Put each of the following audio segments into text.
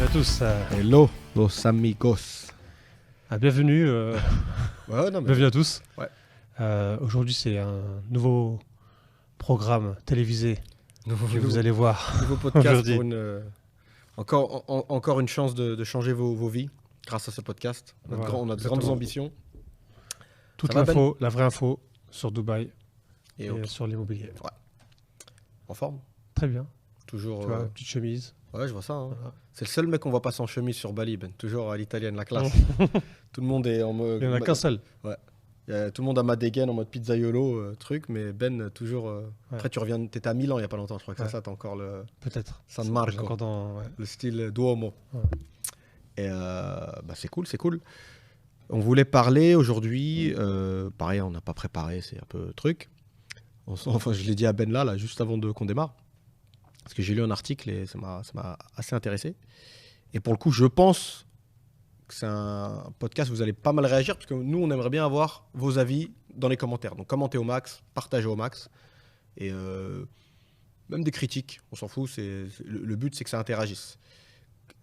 à tous. Hello, los amigos. Bienvenue. Bienvenue à tous. Ouais. Aujourd'hui, c'est un nouveau programme télévisé que vous allez voir. Nouveau podcast pour encore une chance de changer vos vies grâce à ce podcast. On a de grandes ambitions. Toute l'info, la vraie info sur Dubaï et okay. sur l'immobilier. Ouais. En forme. Très bien. Toujours. Tu vois, petite chemise. Ouais, je vois ça. Hein. Voilà. C'est le seul mec qu'on voit passer en chemise sur Bali, Ben. Toujours à l'italienne, la classe. Tout le monde est en mode. Il n'y en a qu'un seul. Ouais. Tout le monde a ma dégaine en mode pizzaiolo, truc, mais Ben, toujours. Ouais. Après, t'étais à Milan il n'y a pas longtemps, je crois que ça, t'as encore le. Peut-être. San Marco. Le style Duomo. Ouais. Et c'est cool, c'est cool. On voulait parler aujourd'hui, pareil, on n'a pas préparé, c'est un peu truc. Enfin, je l'ai dit à Ben là, juste avant qu'on démarre. Parce que j'ai lu un article et ça m'a assez intéressé. Et pour le coup, je pense que c'est un podcast où vous allez pas mal réagir, parce que nous, on aimerait bien avoir vos avis dans les commentaires. Donc, commentez au max, partagez au max. Et même des critiques, on s'en fout. Le but, c'est que ça interagisse.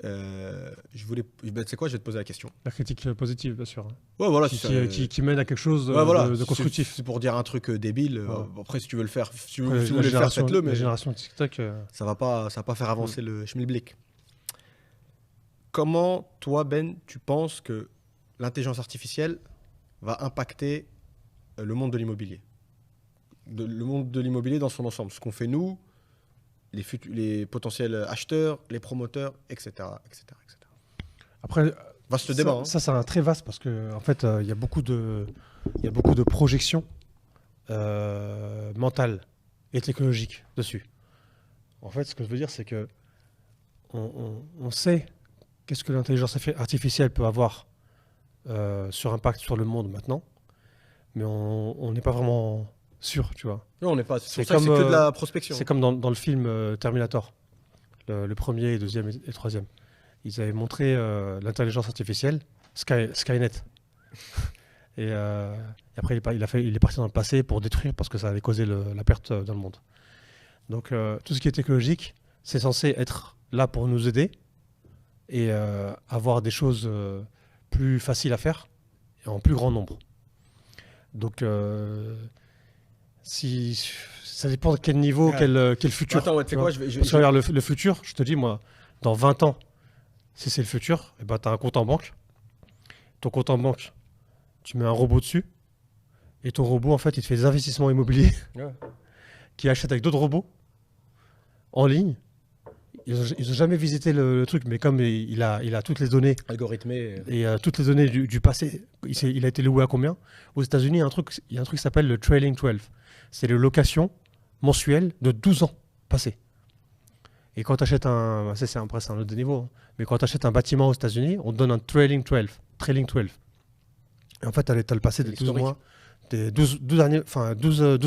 C'est quoi? Je vais te poser la question. La critique positive, bien sûr. Ouais, voilà. Qui mène à quelque chose de constructif. C'est pour dire un truc débile. Ouais. Après, si tu veux le faire, si vous voulez le faire, faites-le. Mais la génération TikTok. Ça va pas faire avancer le schmilblick. Comment, toi, Ben, tu penses que l'intelligence artificielle va impacter le monde de l'immobilier? Le monde de l'immobilier dans son ensemble. Ce qu'on fait nous, les potentiels acheteurs, les promoteurs, etc. Après, vaste débat. Ça, c'est un très vaste parce que en fait, il y a beaucoup de projections mentales et technologiques dessus. En fait, ce que je veux dire, c'est que on sait qu'est-ce que l'intelligence artificielle peut avoir sur impact sur le monde maintenant, mais on n'est pas vraiment sûr, tu vois. Non, on n'est pas. C'est que de la prospection. C'est comme dans le film Terminator, le premier, et deuxième et troisième. Ils avaient montré l'intelligence artificielle, Skynet. et après, il est parti dans le passé pour détruire parce que ça avait causé la perte dans le monde. Donc, tout ce qui est technologique, c'est censé être là pour nous aider et avoir des choses plus faciles à faire et en plus grand nombre. Donc, ça dépend de quel niveau, quel futur. Attends, ouais, parce que regarde, le futur, je te dis, moi, dans 20 ans, si c'est le futur, tu as un compte en banque. Ton compte en banque, tu mets un robot dessus. Et ton robot, en fait, il te fait des investissements immobiliers qui achète avec d'autres robots en ligne. Ils n'ont jamais visité le truc, mais comme il a toutes les données algorithmées et toutes les données du passé, il a été loué à combien? Aux États-Unis, il y a un truc qui s'appelle le trailing 12. C'est les locations mensuelles de 12 ans passés. Et quand tu achètes c'est un autre niveau, hein, mais quand tu achètes un bâtiment aux États-Unis, on te donne un trailing 12. Et en fait, tu as le passé des 12 mois, des 12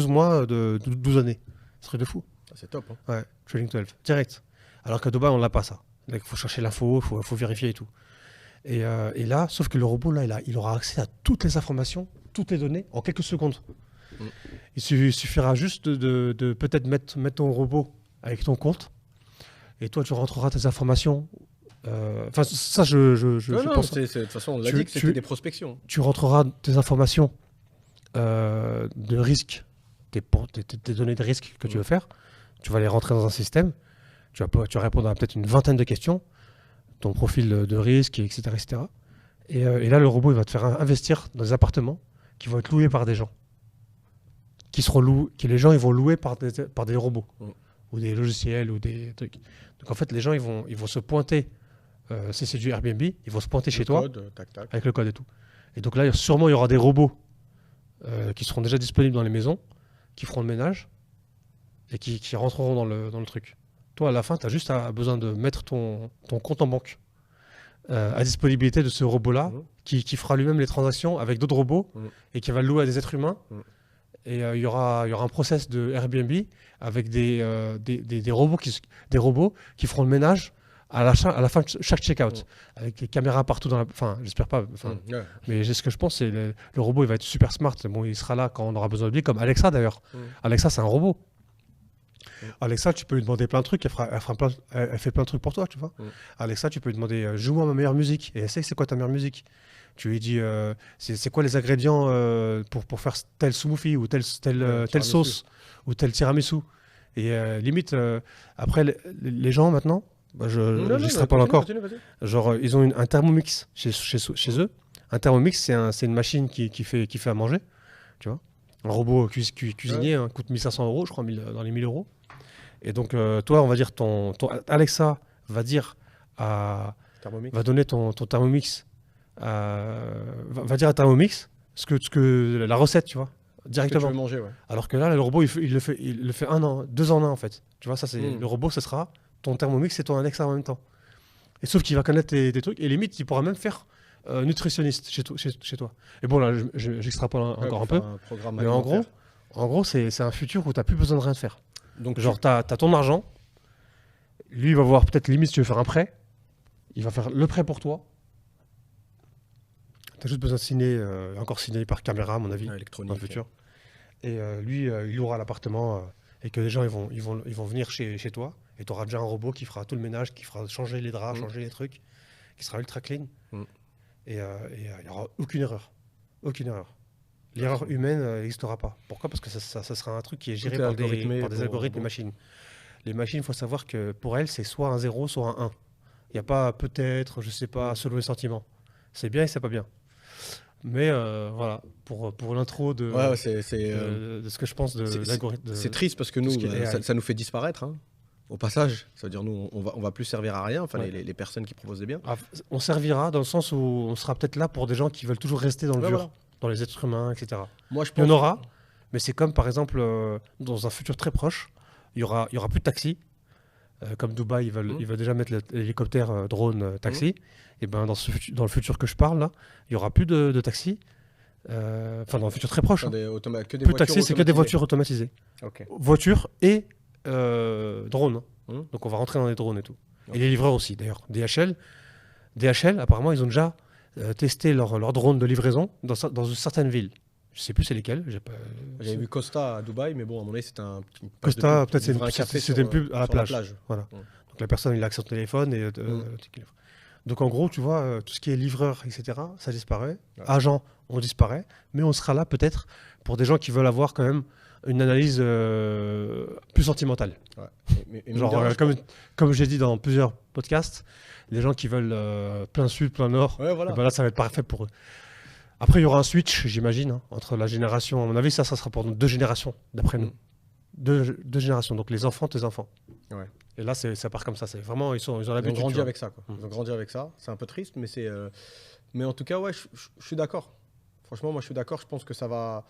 mois de 12 années. Ce serait de fou. C'est top. Hein. Ouais, trailing 12, direct. Alors qu'à Dubaï, on l'a pas ça. Il faut chercher l'info, il faut vérifier et tout. Et là, sauf que le robot, là, il aura accès à toutes les informations, toutes les données en quelques secondes. Il suffira juste de peut-être mettre ton robot avec ton compte. Et toi, tu rentreras tes informations. Enfin, ça, je pense. De toute façon, on l'a dit que c'était des prospections. Tu rentreras tes informations de risque, tes données de risque que tu veux faire. Tu vas les rentrer dans un système. Tu vas répondre à peut-être une vingtaine de questions, ton profil de risque, etc. Et là, le robot, il va te faire investir dans des appartements qui vont être loués par des gens. Que les gens ils vont louer par des robots ou des logiciels ou des trucs. Donc en fait, les gens ils vont se pointer, si c'est du Airbnb, ils vont se pointer chez toi avec le code et tout. Et donc là, sûrement, il y aura des robots qui seront déjà disponibles dans les maisons, qui feront le ménage et qui rentreront dans le truc. Toi, à la fin, tu as juste besoin de mettre ton compte en banque à disponibilité de ce robot-là qui fera lui-même les transactions avec d'autres robots et qui va le louer à des êtres humains. Et il y aura un process de Airbnb avec des robots qui feront le ménage à la fin de chaque check-out, avec les caméras partout dans la... Enfin, j'espère pas. Mais ce que je pense, c'est le robot, il va être super smart. Bon, il sera là quand on aura besoin de lui, comme Alexa d'ailleurs. Alexa, c'est un robot. Alexa, tu peux lui demander plein de trucs, elle fait plein de trucs pour toi, tu vois. Alexa, tu peux lui demander joue-moi ma meilleure musique et elle sait c'est quoi ta meilleure musique. Tu lui dis c'est quoi les ingrédients pour faire tel smoothie ou telle sauce ou tel tiramisu. Et limite, après, les gens maintenant, bah, j'extrapole encore, genre ils ont un Thermomix chez eux. Un Thermomix, c'est une machine qui fait à manger, tu vois. Un robot cuisinier coûte 1500 €, je crois, dans les 1000 €. Et donc, toi, on va dire, ton Alexa va dire va donner ton Thermomix, va dire à Thermomix la recette, tu vois, directement. Ce que tu veux manger, ouais. Alors que là, le robot, il le fait 2 en 1, en fait. Tu vois, ça, c'est le robot, ce sera ton Thermomix et ton Alexa en même temps. Et sauf qu'il va connaître des trucs, et limite, il pourra même faire nutritionniste chez toi. Et bon, là, j'extrapole encore un peu. Mais en gros, c'est un futur où tu n'as plus besoin de rien faire. Donc, genre, tu as ton argent. Lui, il va voir peut-être limite si tu veux faire un prêt. Il va faire le prêt pour toi. Tu as juste besoin de signer, encore signé par caméra, à mon avis, électronique, dans le futur. Et lui, il aura l'appartement et que les gens ils vont venir chez toi. Et tu auras déjà un robot qui fera tout le ménage, qui fera changer les draps, changer les trucs, qui sera ultra clean. Et il n'y aura aucune erreur. Aucune erreur. L'erreur humaine n'existera pas. Pourquoi ? Parce que ça sera un truc qui est géré par des algorithmes et machines. Les machines, il faut savoir que pour elles, c'est soit un 0, soit un 1. Il n'y a pas peut-être, je ne sais pas, selon les sentiments. C'est bien et c'est pas bien. Mais voilà, pour l'intro de ce que je pense de l'algorithme. C'est triste parce que nous, ça nous fait disparaître. Hein. Au passage, ça veut dire nous, on va plus servir à rien, enfin les personnes qui proposent des biens. On servira dans le sens où on sera peut-être là pour des gens qui veulent toujours rester dans le dur, dans les êtres humains, etc. Moi, je pense il y en aura, mais c'est comme par exemple dans un futur très proche, il y aura plus de taxis. Comme Dubaï, ils veulent déjà mettre l'hélicoptère drone taxi. Et ben dans le futur que je parle là, il y aura plus de taxis. Enfin dans le futur très proche. Plus de taxis, c'est que des voitures automatisées. Okay. Voitures et drones. Donc on va rentrer dans les drones et tout. Et les livreurs aussi d'ailleurs. DHL, apparemment, ils ont déjà testé leur drone de livraison dans une certaine ville. Je sais plus c'est lesquels. J'avais vu Costa à Dubaï, mais bon, à mon avis, c'était un. Costa, peut-être c'était une pub à la plage. Voilà. Donc la personne, il a accès au téléphone et. Donc en gros, tu vois, tout ce qui est livreur, etc., ça disparaît. Agents, on disparaît. Mais on sera là peut-être pour des gens qui veulent avoir quand même une analyse plus sentimentale. Ouais. Genre, comme j'ai dit dans plusieurs podcasts, les gens qui veulent plein sud, plein nord, voilà. Ben là, ça va être parfait pour eux. Après, il y aura un switch, j'imagine, entre la génération. À mon avis, ça sera pour 2 générations, d'après nous. 2 générations, donc les enfants, tes enfants. Ouais. Et là, ça part comme ça. C'est vraiment, ils ont l'habitude. Ils ont grandi avec ça, quoi. Ils ont grandi avec ça. C'est un peu triste, mais mais en tout cas, ouais, je suis d'accord. Franchement, moi, je suis d'accord. Je pense que ça va.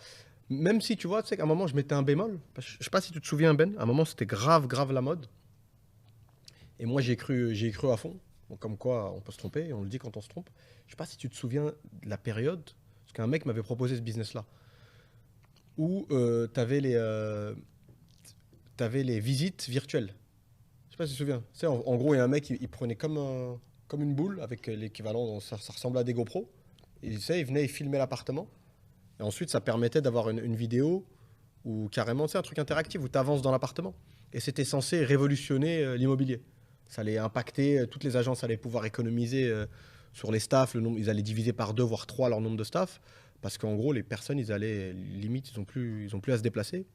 Même si, tu vois, tu sais qu'à un moment, je mettais un bémol. Je sais pas si tu te souviens, Ben. À un moment, c'était grave la mode. Et moi, j'y ai cru à fond. Bon, comme quoi, on peut se tromper. Et on le dit quand on se trompe. Je sais pas si tu te souviens de la période, parce qu'un mec m'avait proposé ce business-là, où t'avais les visites virtuelles. Je sais pas si tu te souviens. Tu sais, en gros, il y a un mec, il prenait comme une boule, avec l'équivalent, ça ressemblait à des GoPro. Et il venait, il filmait l'appartement. Et ensuite, ça permettait d'avoir une vidéo ou carrément, c'est un truc interactif où tu avances dans l'appartement. Et c'était censé révolutionner l'immobilier. Ça allait impacter, toutes les agences allaient pouvoir économiser sur les staffs, ils allaient diviser par 2 voire 3 leur nombre de staff, parce qu'en gros les personnes ils allaient limite ils ont plus à se déplacer.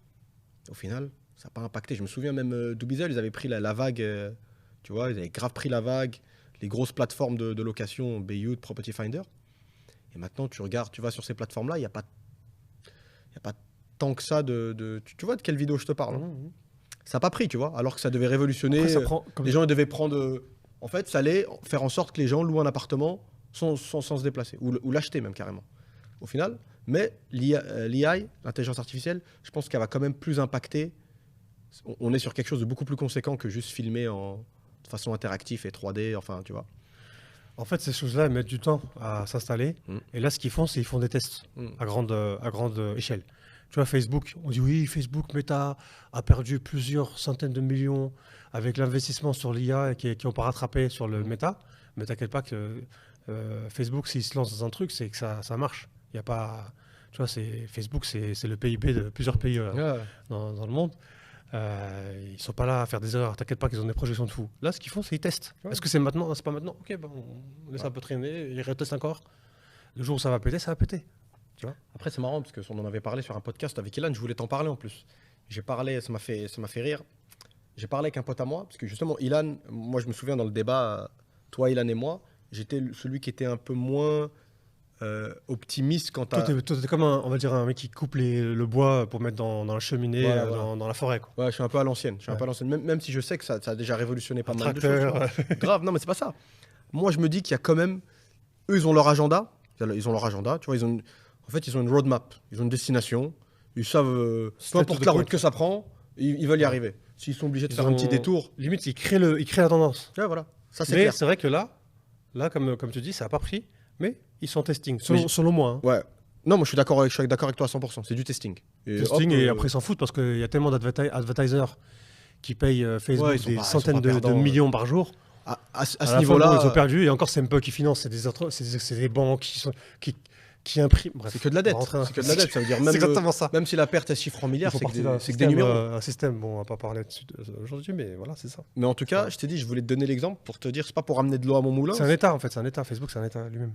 Au final ça n'a pas impacté. Je me souviens même Dubizel, ils avaient pris la vague, tu vois, ils avaient grave pris la vague, les grosses plateformes de location, Bayou, Property Finder. Et maintenant tu regardes, tu vas sur ces plateformes là, il y a pas tant que ça tu vois de quelle vidéo je te parle. Ça n'a pas pris, tu vois, alors que ça devait révolutionner. Après, les gens ils devaient prendre. En fait, ça allait faire en sorte que les gens louent un appartement sans se déplacer, ou l'acheter même carrément. Au final, mais l'IA, l'intelligence artificielle, je pense qu'elle va quand même plus impacter. On est sur quelque chose de beaucoup plus conséquent que juste filmer de façon interactive et 3D, enfin, tu vois. En fait, ces choses-là, elles mettent du temps à s'installer. Et là, ce qu'ils font, c'est qu'ils font des tests à grande échelle. Tu vois, Facebook, on dit oui, Facebook, Meta a perdu plusieurs centaines de millions avec l'investissement sur l'IA qui n'ont pas rattrapé sur le Meta. Mais t'inquiète pas que Facebook, s'il se lance dans un truc, c'est que ça marche. Il y a pas, tu vois, Facebook, c'est le PIB de plusieurs pays dans le monde. Ils sont pas là à faire des erreurs. T'inquiète pas qu'ils ont des projections de fou. Là, ce qu'ils font, c'est qu'ils testent. Ouais. Est-ce que c'est maintenant? Non, c'est pas maintenant. Ok, bon, on laisse un peu traîner. Ils retestent encore. Le jour où ça va péter, ça va péter. Tu vois. Après, c'est marrant parce qu'on en avait parlé sur un podcast avec Ilan. Je voulais t'en parler en plus. J'ai parlé, ça m'a fait rire. J'ai parlé avec un pote à moi parce que justement, Ilan, moi, je me souviens dans le débat, toi, Ilan et moi, j'étais celui qui était un peu moins optimiste quant à... Toi, t'es comme on va dire un mec qui coupe le bois pour mettre dans la cheminée, voilà. Dans la forêt. Quoi. Ouais, je suis un peu à l'ancienne. Même si je sais que ça a déjà révolutionné pas mal de choses. Grave, non, mais c'est pas ça. Moi, je me dis qu'il y a quand même... Eux, ils ont leur agenda. Ils ont leur agenda. Tu vois, ils ont une roadmap. Ils ont une destination. Ils savent, peu importe la route que ça prend, ils veulent y arriver. S'ils sont obligés de faire un petit détour... Limite, ils créent la tendance. Ouais, voilà. Ça, c'est mais clair. C'est vrai que là comme tu dis, ça n'a pas pris. Mais ils sont testing, selon moi. Hein. Ouais. Non, moi je suis d'accord avec toi à 100%. C'est du testing. Et après ils s'en foutent parce qu'il y a tellement d'advertisers qui payent Facebook des centaines de millions par jour. À ce niveau-là, ils ont perdu. Et encore, c'est un peu qui finance. C'est des banques qui impriment. Bref, c'est que de la dette. C'est que de la dette. Ça veut dire même, exactement ça. Même si la perte elle chiffre en milliards, c'est que des numéros. Un système, bon, on va pas parler dessus aujourd'hui, mais voilà, c'est ça. Mais en tout cas, je t'ai dit, je voulais te donner l'exemple pour te dire, c'est pas pour amener de l'eau à mon moulin. C'est un état en fait, c'est un état. Facebook, c'est un état lui-même.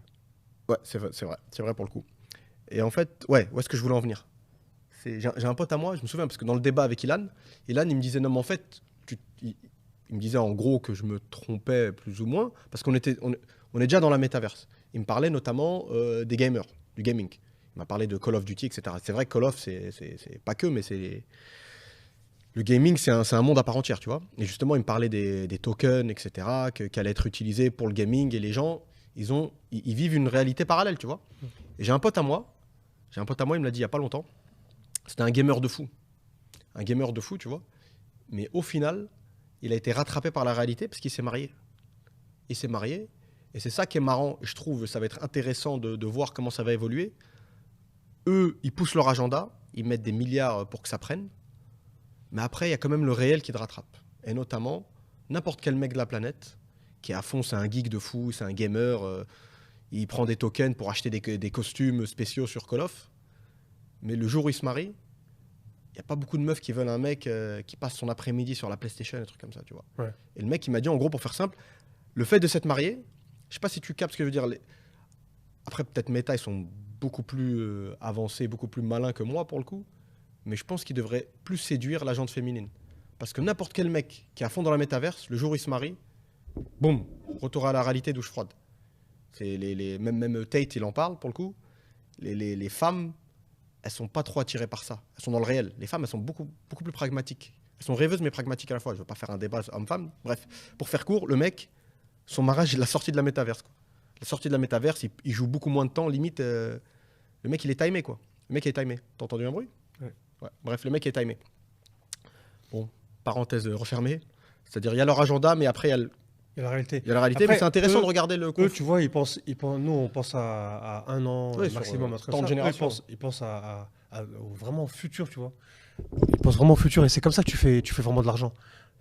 Ouais, c'est vrai pour le coup. Et en fait, ouais, où est-ce que je voulais en venir? J'ai un pote à moi, je me souviens, parce que dans le débat avec Ilan, il me disait, non, mais en fait, il me disait en gros que je me trompais plus ou moins, parce qu'on est déjà dans la métaverse. Il me parlait notamment des gamers, du gaming. Il m'a parlé de Call of Duty, etc. C'est vrai que Call of, c'est pas que, mais c'est... Le gaming, c'est un monde à part entière, tu vois. Et justement, il me parlait des tokens, etc., qui allaient être utilisés pour le gaming, et les gens... Ils vivent une réalité parallèle, tu vois. Et j'ai un pote à moi, il me l'a dit il n'y a pas longtemps, c'était un gamer de fou. Un gamer de fou, tu vois. Mais au final, il a été rattrapé par la réalité parce qu'il s'est marié. Il s'est marié, et c'est ça qui est marrant, je trouve, ça va être intéressant de voir comment ça va évoluer. Eux, ils poussent leur agenda, ils mettent des milliards pour que ça prenne, mais après, il y a quand même le réel qui te rattrape. Et notamment, n'importe quel mec de la planète, qui est à fond, c'est un geek de fou, c'est un gamer, il prend des tokens pour acheter des costumes spéciaux sur Call of. Mais le jour où il se marie, il n'y a pas beaucoup de meufs qui veulent un mec qui passe son après-midi sur la PlayStation, des trucs comme ça, tu vois. Ouais. Et le mec, il m'a dit, en gros, pour faire simple, le fait de s'être marié, je sais pas si tu captes ce que je veux dire. Après, peut-être Meta, ils sont beaucoup plus avancés, beaucoup plus malins que moi, pour le coup. Mais je pense qu'ils devraient plus séduire la gente féminine. Parce que n'importe quel mec qui est à fond dans la métaverse, le jour où il se marie, boum, retour à la réalité, douche froide. Même Tate, il en parle pour le coup. Les femmes, elles sont pas trop attirées par ça. Elles sont dans le réel. Les femmes, elles sont beaucoup plus pragmatiques. Elles sont rêveuses mais pragmatiques à la fois. Je veux pas faire un débat homme-femme. Bref, pour faire court, le mec, son mariage, il l'a sorti de la métaverse. Quoi. La sortie de la métaverse, il joue beaucoup moins de temps. Limite, le mec, il est timé, quoi. Le mec est timé. T'as entendu un bruit? Ouais. Bref, le mec est timé. Bon, parenthèse refermée. C'est-à-dire, il y a leur agenda, mais après, il y a la réalité. Il y a la réalité, après, mais c'est intéressant de regarder le... Eux, tu vois, nous, on pense à un an maximum. Temps de génération. Ils pensent vraiment au futur, tu vois. Ils pensent vraiment au futur, et c'est comme ça que tu fais vraiment de l'argent.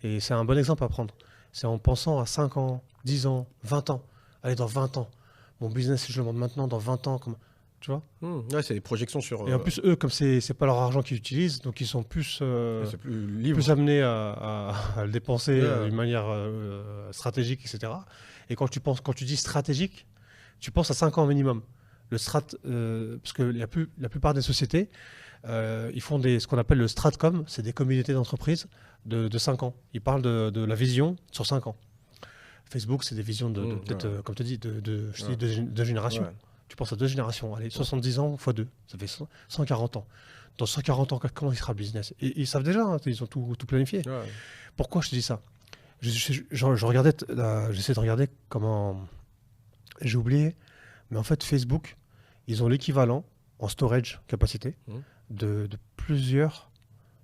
Et c'est un bon exemple à prendre. C'est en pensant à 5 ans, 10 ans, 20 ans. Allez, dans 20 ans. Mon business, si je le monte maintenant, dans 20 ans, comment... Tu vois ouais, c'est des projections sur... Et en plus, eux, comme c'est pas leur argent qu'ils utilisent, donc ils sont plus amenés à le dépenser d'une manière stratégique, etc. Et quand tu dis stratégique, tu penses à 5 ans minimum. Parce que la plupart des sociétés, ils font ce qu'on appelle le Stratcom, c'est des communautés d'entreprises de 5 ans. Ils parlent de la vision sur 5 ans. Facebook, c'est des visions peut-être, comme tu dis, de générations. Ouais. Tu penses à 2 générations, allez, 70 ans x 2, ça fait 140 ans. Dans 140 ans, comment il sera le business? Et ils savent déjà, hein, ils ont tout planifié. Ouais. Pourquoi je te dis ça? J'essaie de regarder comment... J'ai oublié, mais en fait, Facebook, ils ont l'équivalent en storage capacité de plusieurs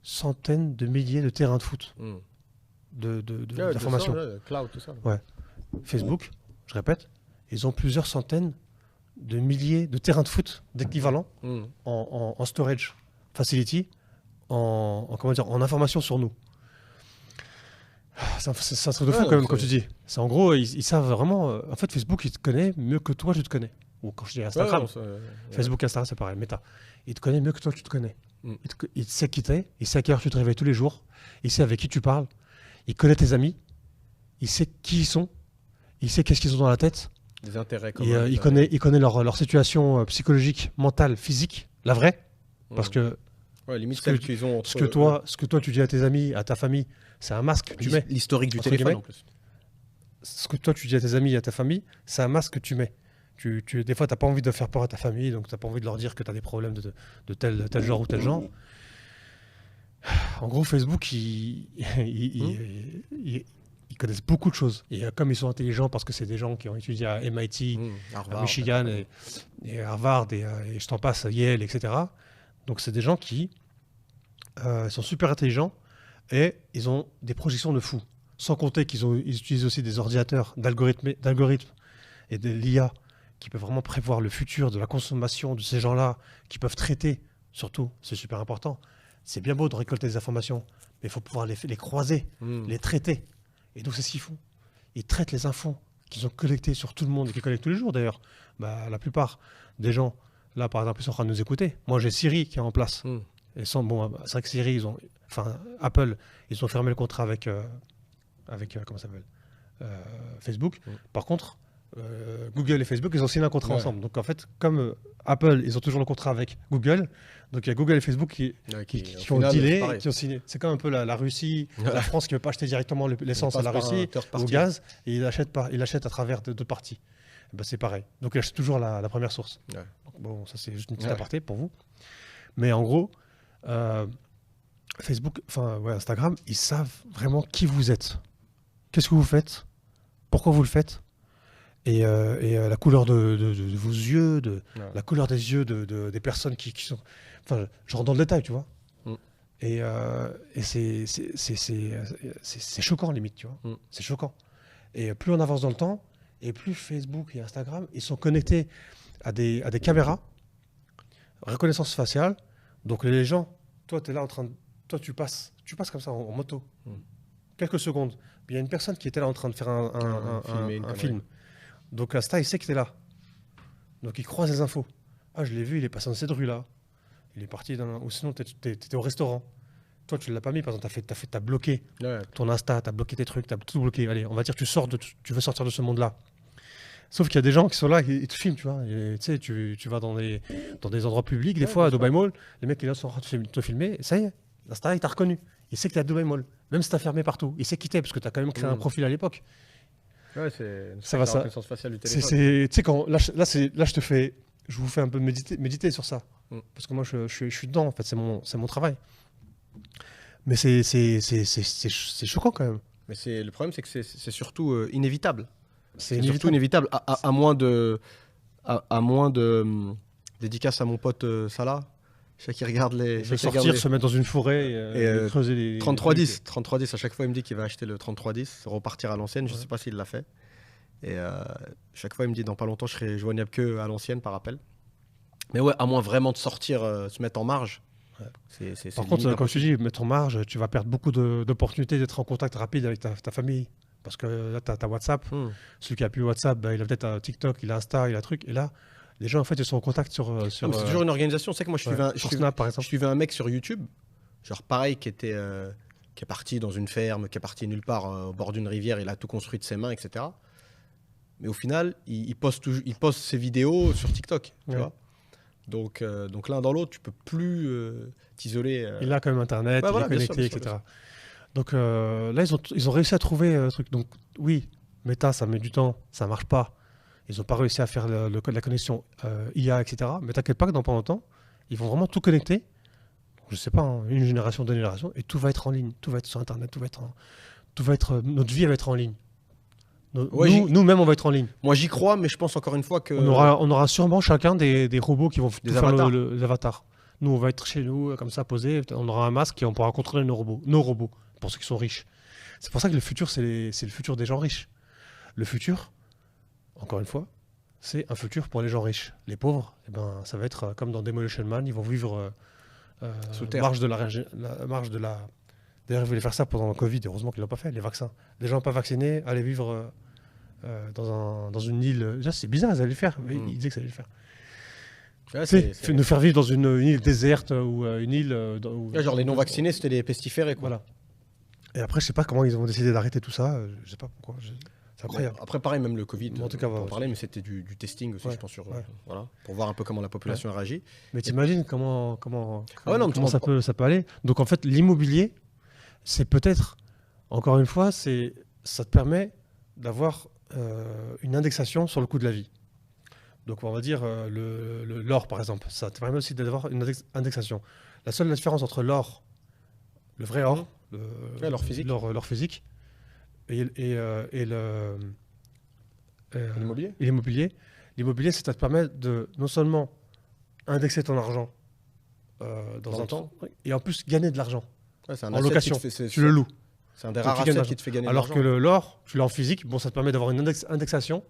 centaines de milliers de terrains de foot d'informations. Cloud, tout ça. Ouais. Facebook, je répète, ils ont plusieurs centaines de milliers de terrains de foot d'équivalent en storage facility, en information sur nous. C'est un truc de fou quand même, comme tu dis. C'est en gros, ils savent vraiment... en fait, Facebook, il te connaît mieux que toi, je te connais. ou quand je dis Instagram, Facebook, Instagram, c'est pareil, Meta. Il te connaît mieux que toi, tu te connais. Il sait qui t'es, il sait à quelle heure tu te réveilles tous les jours, il sait avec qui tu parles, il connaît tes amis, il sait qui ils sont, il sait qu'est-ce qu'ils ont dans la tête. Des intérêts. Il connaît leur situation psychologique, mentale, physique, la vraie. Parce que, limite celle qu'ils ont ce que toi tu dis à tes amis, à ta famille, c'est un masque que tu mets. L'historique du téléphone en plus. Ce que toi tu dis à tes amis et à ta famille, c'est un masque que tu mets. Des fois, tu n'as pas envie de faire peur à ta famille, donc tu n'as pas envie de leur dire que tu as des problèmes de tel genre ou tel genre. En gros, Facebook, ils connaissent beaucoup de choses. Et comme ils sont intelligents, parce que c'est des gens qui ont étudié à MIT, Harvard, à Michigan, et Harvard, et je t'en passe, Yale, etc. Donc, c'est des gens qui sont super intelligents et ils ont des projections de fou. Sans compter qu'ils utilisent aussi des ordinateurs d'algorithmes et de l'IA qui peuvent vraiment prévoir le futur de la consommation de ces gens-là, qui peuvent traiter, surtout, c'est super important. C'est bien beau de récolter des informations, mais il faut pouvoir les croiser, les traiter. Et donc c'est ce qu'ils font. Ils traitent les infos qu'ils ont collectées sur tout le monde, et qu'ils collectent tous les jours d'ailleurs. La plupart des gens, là par exemple, ils sont en train de nous écouter. Moi j'ai Siri qui est en place. Et c'est vrai que Siri, Apple, ils ont fermé le contrat avec comment ça s'appelle, Facebook. Par contre, Google et Facebook, ils ont signé un contrat ensemble. Donc en fait, comme Apple, ils ont toujours le contrat avec Google, donc il y a Google et Facebook qui ont dealé, qui ont signé. C'est comme un peu la Russie, la France qui ne veut pas acheter directement l'essence à la Russie, au gaz, et il achète à travers d'autres parties. Ben, c'est pareil. Donc il achète toujours la première source. Donc, bon, ça c'est juste une petite aparté pour vous. Mais en gros, Facebook, Instagram, ils savent vraiment qui vous êtes. Qu'est-ce que vous faites? Pourquoi vous le faites? Et la couleur de vos yeux, la couleur des yeux des personnes qui sont... Enfin, je rentre dans le détail, tu vois. Et c'est choquant, limite, tu vois. C'est choquant. Et plus on avance dans le temps, et plus Facebook et Instagram, ils sont connectés à des caméras, reconnaissance faciale. Donc les gens, toi, tu es là en train de... Toi, tu passes comme ça en moto. Quelques secondes. Il y a une personne qui était là en train de faire un film. Donc Insta, il sait que tu es là. Donc il croise les infos. Ah, je l'ai vu, il est passé dans cette rue-là. Il est parti ou sinon, tu étais au restaurant. Toi, tu ne l'as pas mis, par exemple, t'as bloqué ton Insta, tu as bloqué tes trucs, tu as tout bloqué. Allez, on va dire que tu veux sortir de ce monde-là. Sauf qu'il y a des gens qui sont là, ils te filment, tu vois. Tu sais, tu vas dans des endroits publics, des fois, à Dubai Mall, les mecs, ils sont en train de te filmer, et ça y est, Insta, il t'a reconnu. Il sait que tu es à Dubai Mall. Même si tu as fermé partout. Il sait qui t'es, parce que tu as quand même créé un profil à l'époque. Ouais, c'est ça va, ça. Reconnaissance faciale du téléphone. Tu sais, je vous fais un peu méditer sur ça. Parce que moi, je suis dedans, en fait, c'est mon travail. Mais c'est choquant quand même. Mais le problème, c'est que c'est surtout inévitable. C'est surtout inévitable, à moins de dédicace à mon pote Salah. Je sais qu'il regarde les... se mettre dans une forêt et creuser les... 3310, à chaque fois il me dit qu'il va acheter le 3310, repartir à l'ancienne, je ne sais pas s'il l'a fait. Et chaque fois il me dit dans pas longtemps je serai joignable que à l'ancienne par appel. Mais ouais, à moins vraiment de sortir, se mettre en marge. Par contre, comme je te dis, mettre en marge, tu vas perdre beaucoup d'opportunités d'être en contact rapide avec ta famille. Parce que là, tu as WhatsApp. Celui qui a plus WhatsApp, il a peut-être un TikTok, il a Insta, il a un truc. Et là, les gens, en fait, ils sont en contact sur c'est toujours une organisation. C'est que moi, je suivais un mec sur YouTube, genre pareil, qui est parti dans une ferme, qui est parti nulle part au bord d'une rivière, il a tout construit de ses mains, etc. Mais au final, il poste ses vidéos sur TikTok, tu vois. Donc l'un dans l'autre, tu peux plus t'isoler. Il a quand même Internet, il est connecté, etc. Donc là, ils ont réussi à trouver un truc. Donc oui, Meta, ça met du temps, ça marche pas. Ils n'ont pas réussi à faire la connexion IA, etc. Mais t'inquiète pas que dans pas longtemps, ils vont vraiment tout connecter. Je sais pas, une génération, 2 générations, et tout va être en ligne, tout va être sur Internet, notre vie va être en ligne. Nous-mêmes, on va être en ligne. Moi, j'y crois, mais je pense encore une fois que... On aura sûrement chacun des robots qui vont faire les avatars. Nous, on va être chez nous, comme ça, posés. On aura un masque et on pourra contrôler nos robots, pour ceux qui sont riches. C'est pour ça que le futur, c'est le futur des gens riches. Le futur, encore une fois, c'est un futur pour les gens riches. Les pauvres, ça va être comme dans Demolition Man, ils vont vivre sous terre. Marge de la... D'ailleurs, ils voulaient faire ça pendant le Covid, heureusement qu'ils ne l'ont pas fait, les vaccins. Les gens pas vaccinés, aller vivre dans une île. Déjà, c'est bizarre, ils allaient le faire. Mais il disait que ça allait le faire. Ouais, nous faire vivre dans une île déserte ou une île. Genre les non-vaccinés, c'était les pestiférés. Quoi. Voilà. Et après, je sais pas comment ils ont décidé d'arrêter tout ça. Je sais pas pourquoi. C'est incroyable. Bon, après, pareil, même le Covid, en tout cas, on parlait, mais c'était du testing aussi, je pense, voilà, pour voir un peu comment la population réagit. Mais t'imagines comment ça peut aller. Donc en fait, l'immobilier, c'est peut-être, encore une fois, ça te permet d'avoir une indexation sur le coût de la vie. Donc on va dire l'or, par exemple, ça te permet aussi d'avoir une indexation. La seule différence entre l'or, le vrai or, l'or physique, et l'immobilier, ça te permet de non seulement indexer ton argent dans un temps, et en plus gagner de l'argent en location. Tu le loues. C'est un des rares assets qui te fait gagner de l'argent. Alors que l'or, tu l'as en physique, bon, ça te permet d'avoir une indexation,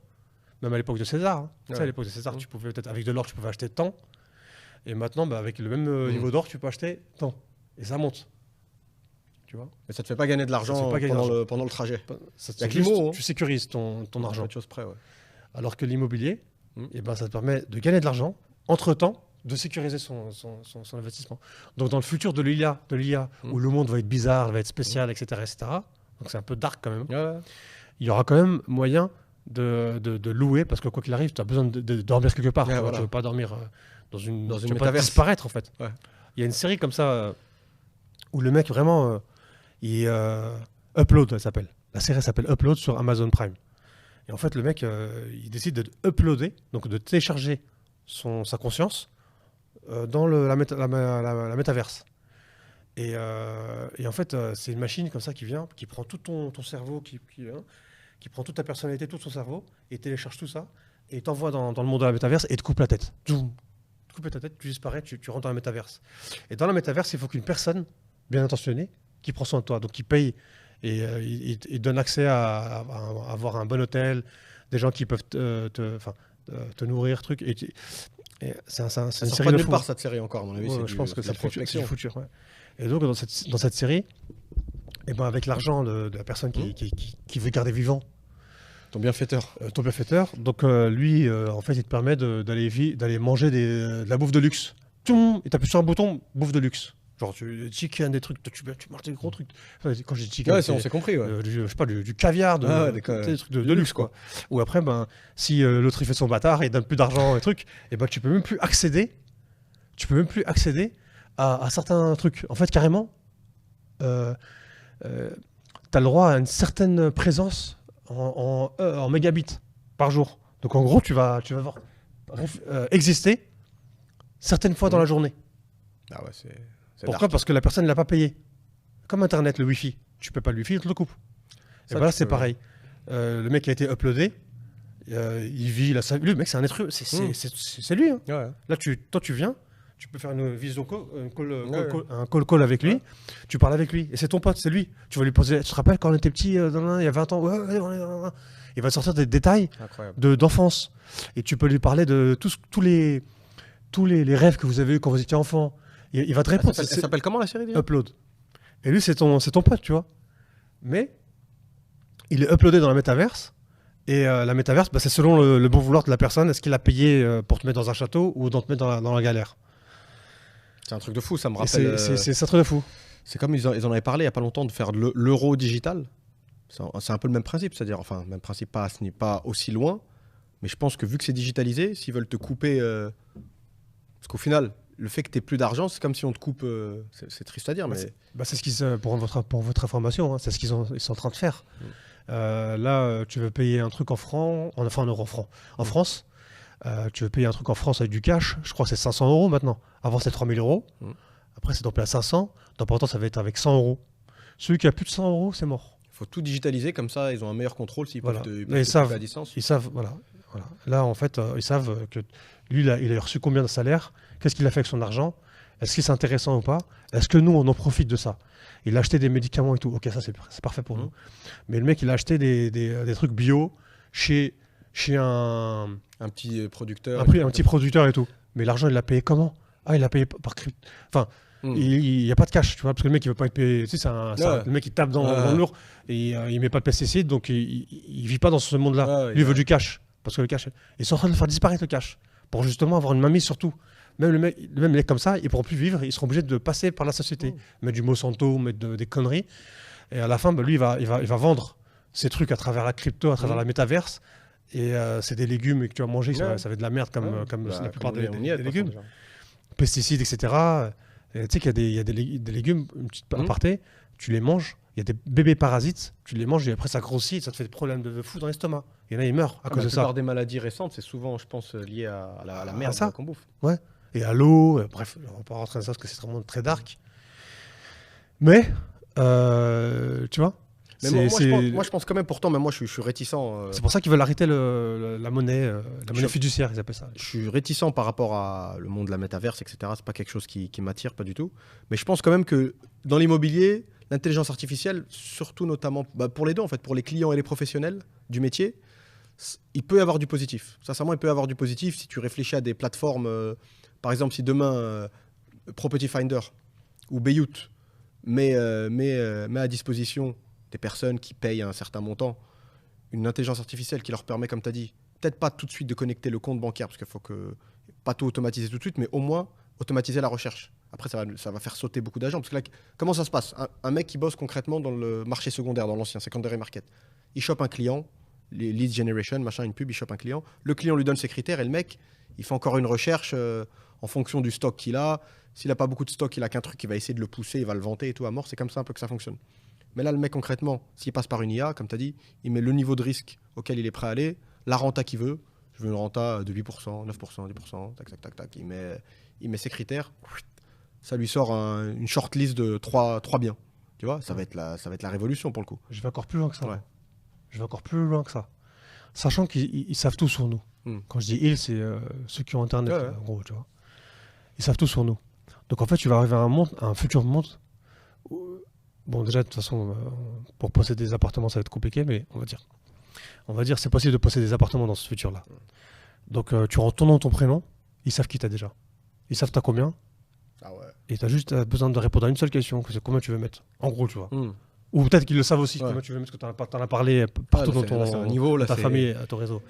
même à l'époque de César. Hein. Tu sais, à l'époque de César, tu pouvais peut-être, avec de l'or, tu pouvais acheter tant. Et maintenant, avec le même niveau d'or, tu peux acheter tant. Et ça monte. Tu vois. Mais ça te fait pas gagner de l'argent pendant le trajet. Tu sécurises ton argent. Chose près, ouais. Alors que l'immobilier, ça te permet de gagner de l'argent, entre-temps, de sécuriser son investissement. Donc dans le futur de l'IA, où le monde va être bizarre, va être spécial, etc., donc c'est un peu dark quand même, il y aura quand même moyen de louer, parce que quoi qu'il arrive, tu as besoin de dormir quelque part. Tu ne veux pas dormir dans une métaverse. Disparaître, en fait. Ouais. Il y a une série comme ça, où le mec vraiment... Upload, elle s'appelle. La série s'appelle Upload sur Amazon Prime. Et en fait, le mec, il décide de uploader, donc de télécharger sa conscience dans la métaverse. Et en fait, c'est une machine comme ça qui vient, qui prend tout ton cerveau, qui prend toute ta personnalité, tout ton cerveau, et télécharge tout ça, et t'envoie dans le monde de la métaverse, et te coupe la tête. Tu coupes ta tête, tu disparais, tu rentres dans la métaverse. Et dans la métaverse, il faut qu'une personne bien intentionnée, qui prend soin de toi, donc qui paye et il donne accès à avoir un bon hôtel, des gens qui peuvent te nourrir, truc. Et c'est une série de fou. Part cette série encore, dans la vie, je pense que c'est du futur. Ouais. Et donc dans cette série, avec l'argent de la personne qui veut garder vivant ton bienfaiteur, donc lui, en fait, il te permet d'aller manger de la bouffe de luxe. Et t'appuies sur un bouton, bouffe de luxe. Genre, chicken, des trucs, tu manges des gros trucs. Enfin, quand je dis chicken, on s'est compris. Ouais. Je sais pas, du caviar, des trucs de luxe, quoi. Ou après, si l'autre il fait son bâtard et il donne plus d'argent et trucs, tu peux même plus accéder. À certains trucs. En fait, carrément, t'as le droit à une certaine présence en mégabits par jour. Donc en gros, tu vas voir exister certaines fois dans la journée. Ah ouais, Pourquoi ? Parce que la personne ne l'a pas payé. Comme Internet, le Wi-Fi. Tu peux pas le Wi-Fi, il te le coupe. Et là, c'est pareil. Le mec a été uploadé. Il vit là. Lui, le mec, c'est un être humain. C'est lui. Hein. Ouais. Là, toi, tu viens. Tu peux faire une visio un call avec lui. Ouais. Tu parles avec lui. Et c'est ton pote, c'est lui. Tu vas lui poser. Tu te rappelles quand on était petit, il y a 20 ans. Il va sortir des détails d'enfance. Et tu peux lui parler de tous les rêves que vous avez eus quand vous étiez enfant. Il va te répondre. Elle s'appelle comment la série déjà ? Upload. Et lui, c'est ton pote, tu vois. Mais il est uploadé dans la métaverse. Et la métaverse, c'est selon le bon vouloir de la personne. Est-ce qu'il a payé pour te mettre dans un château ou dans te mettre dans la galère ? C'est un truc de fou, ça me rappelle. C'est un truc de fou. C'est comme ils en avaient parlé il n'y a pas longtemps de faire de l'euro digital. C'est un peu le même principe, c'est-à-dire, enfin, même principe, ce n'est pas aussi loin. Mais je pense que vu que c'est digitalisé, s'ils veulent te couper. Parce qu'au final, le fait que tu n'aies plus d'argent, c'est comme si on te coupe. C'est triste à dire, mais. C'est ce qu'ils, pour votre information, hein, c'est ce qu'ils sont en train de faire. Là, tu veux payer un truc en francs, en euros francs. En France, tu veux payer un truc en France avec du cash, je crois que c'est 500 € maintenant. Avant, c'était 3000 €. Après, c'est tombé à 500. Dans pas longtemps, ça va être avec 100 €. Celui qui a plus de 100 €, c'est mort. Il faut tout digitaliser, comme ça, ils ont un meilleur contrôle s'ils peuvent te savent à distance. Ils savent, voilà. Là, en fait, ils savent que lui, il a reçu combien de salaire, qu'est-ce qu'il a fait avec son argent, est-ce que c'est intéressant ou pas, est-ce que nous, on en profite de ça. Il a acheté des médicaments et tout. Ok, ça, c'est parfait pour nous. Mais le mec, il a acheté des trucs bio chez un petit producteur. Un petit producteur et tout. Mais l'argent, il l'a payé comment ? Il l'a payé par crypto. Enfin, il n'y a pas de cash, tu vois, parce que le mec, il veut pas être payé. Tu sais, le mec, il tape dans le mur et il met pas de pesticides, donc il vit pas dans ce monde-là. Lui, il veut du cash, parce que le cash, ils sont en train de faire disparaître le cash, pour justement avoir une mainmise sur tout. Même les mecs comme ça, ils pourront plus vivre, ils seront obligés de passer par la société, mettre du Monsanto, mettre des conneries, et à la fin, lui, il va vendre ces trucs à travers la crypto, à travers la métaverse, et c'est des légumes que tu vas manger, ça va être de la merde comme la plupart des légumes. Pesticides, etc. Tu sais qu'il y a des légumes, une petite aparté, tu les manges, il y a des bébés parasites, tu les manges et après ça grossit et ça te fait des problèmes de fou dans l'estomac. Il y en a, ils meurent à cause de ça. La plupart des maladies récentes, c'est souvent, je pense, lié à la merde qu'on bouffe. Ouais, et à l'eau, bref, on va pas rentrer dans ça parce que c'est vraiment très dark. Mais, tu vois, mais moi, je pense quand même, pourtant, même moi, je suis réticent. C'est pour ça qu'ils veulent arrêter la monnaie fiduciaire, ils appellent ça. Je suis réticent par rapport à le monde de la métaverse, etc. C'est pas quelque chose qui m'attire, pas du tout. Mais je pense quand même que dans l'immobilier, l'intelligence artificielle, surtout notamment pour les deux, en fait, pour les clients et les professionnels du métier, il peut y avoir du positif. Sincèrement, il peut y avoir du positif si tu réfléchis à des plateformes. Par exemple, si demain, Property Finder ou Bayut met à disposition des personnes qui payent un certain montant, une intelligence artificielle qui leur permet, comme tu as dit, peut-être pas tout de suite de connecter le compte bancaire, parce qu'il faut pas tout automatiser tout de suite, mais au moins automatiser la recherche. Après, ça va faire sauter beaucoup d'agents. Parce que là, comment ça se passe ? Un mec qui bosse concrètement dans le marché secondaire, dans l'ancien secondary market, il chope un client, les lead generation, machin, une pub, il chope un client. Le client lui donne ses critères et le mec, il fait encore une recherche en fonction du stock qu'il a. S'il n'a pas beaucoup de stock, il a qu'un truc, il va essayer de le pousser, il va le vanter et tout à mort. C'est comme ça un peu que ça fonctionne. Mais là, le mec, concrètement, s'il passe par une IA, comme tu as dit, il met le niveau de risque auquel il est prêt à aller, la renta qu'il veut. Je veux une renta de 8%, 9%, 10%, tac, tac, tac, tac. Il met ses critères. Ça lui sort une shortlist de 3 biens. Tu vois, ça va être la révolution pour le coup. Je vais encore plus loin que ça. Ouais. Je vais encore plus loin que ça. Sachant qu'ils savent tout sur nous. Quand je dis ils, c'est ceux qui ont Internet, en gros, tu vois. Ils savent tout sur nous. Donc en fait, tu vas arriver à un futur monde où... Bon, déjà, de toute façon, pour posséder des appartements, ça va être compliqué, mais on va dire c'est possible de posséder des appartements dans ce futur-là. Donc, tu rentres ton nom, ton prénom, ils savent qui t'as déjà. Ils savent t'as combien. Ah ouais. Et t'as juste besoin de répondre à une seule question, que c'est combien tu veux mettre. En gros, tu vois. Ou peut-être qu'ils le savent aussi, combien tu veux mettre, parce que t'en as parlé partout dans ta famille, à ton réseau.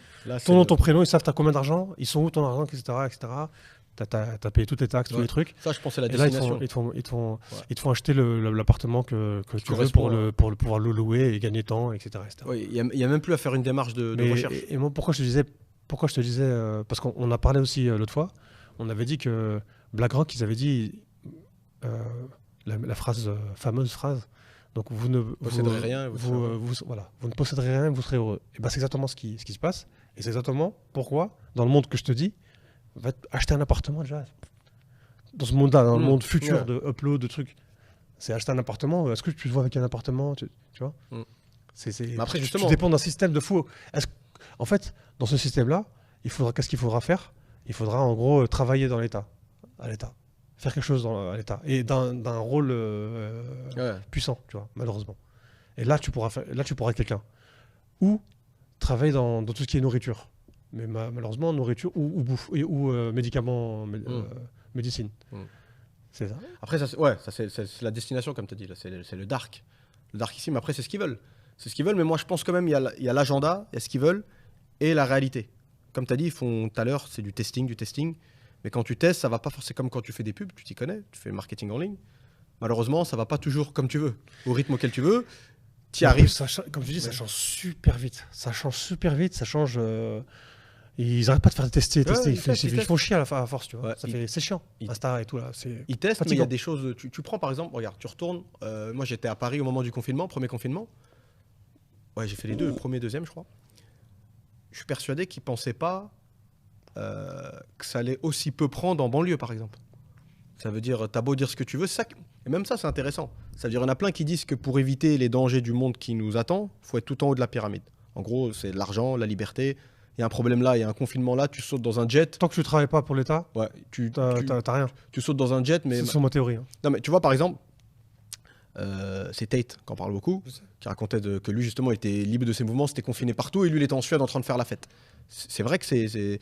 Ton nom, ton prénom, ils savent t'as combien d'argent, ils sont où ton argent, etc. T'as payé toutes tes taxes, tous les trucs. Ça, je pense c'est la destination. Là, ils te font acheter l'appartement que tu veux pour pouvoir le louer et gagner temps, etc. Oui, il n'y a même plus à faire une démarche de recherche. Et moi, pourquoi je te disais, parce qu'on a parlé aussi l'autre fois, on avait dit que BlackRock, ils avaient dit la fameuse phrase. Donc vous ne posséderez rien, vous ne posséderez rien, vous serez heureux. Et c'est exactement ce qui se passe. Et c'est exactement pourquoi, dans le monde que je te dis, va acheter un appartement déjà. Dans ce monde-là, dans le monde futur de upload, de trucs, c'est acheter un appartement. Est-ce que tu te vois avec un appartement, tu vois Après, justement, tu dépends d'un système de fou. En fait, dans ce système-là, qu'est-ce qu'il faudra faire ? Il faudra en gros travailler à l'État. Faire quelque chose à l'État. Et d'un rôle puissant, tu vois, malheureusement. Et là, tu pourras être quelqu'un. Ou travailler dans tout ce qui est nourriture. Mais malheureusement, nourriture ou bouffe, ou médicaments, médecine. C'est ça. Après, c'est la destination, comme tu as dit. Là, c'est le dark. Le dark ici, mais après, c'est ce qu'ils veulent. C'est ce qu'ils veulent, mais moi, je pense quand même il y a l'agenda, il y a ce qu'ils veulent, et la réalité. Comme tu as dit, ils font tout à l'heure, c'est du testing. Mais quand tu testes, ça va pas forcément comme quand tu fais des pubs, tu t'y connais, tu fais marketing en ligne. Malheureusement, ça va pas toujours comme tu veux, au rythme auquel tu veux. Tu y arrives. Comme tu dis, ça change super vite. Ça change. Ils n'arrêtent pas de faire tester. Ils font chier à force, tu vois. C'est chiant. Insta et tout là. Ils testent, mais il y a des choses. Tu prends par exemple, regarde, tu retournes. Moi, j'étais à Paris au moment du confinement, premier confinement. Ouais, j'ai fait les deux, le premier, deuxième, je crois. Je suis persuadé qu'ils pensaient pas que ça allait aussi peu prendre en banlieue, par exemple. Ça veut dire, t'as beau dire ce que tu veux, et même ça, c'est intéressant. Ça veut dire, il y en a plein qui disent que pour éviter les dangers du monde qui nous attend, il faut être tout en haut de la pyramide. En gros, c'est l'argent, la liberté. Il y a un problème là, il y a un confinement là, tu sautes dans un jet. Tant que tu ne travailles pas pour l'État, t'as rien. Tu sautes dans un jet, mais... C'est sur ma théorie. Non, mais tu vois, par exemple, c'est Tate, qui en parle beaucoup, qui racontait que lui, justement, était libre de ses mouvements, c'était confiné partout, et lui, il était en Suède en train de faire la fête. C'est vrai que c'est...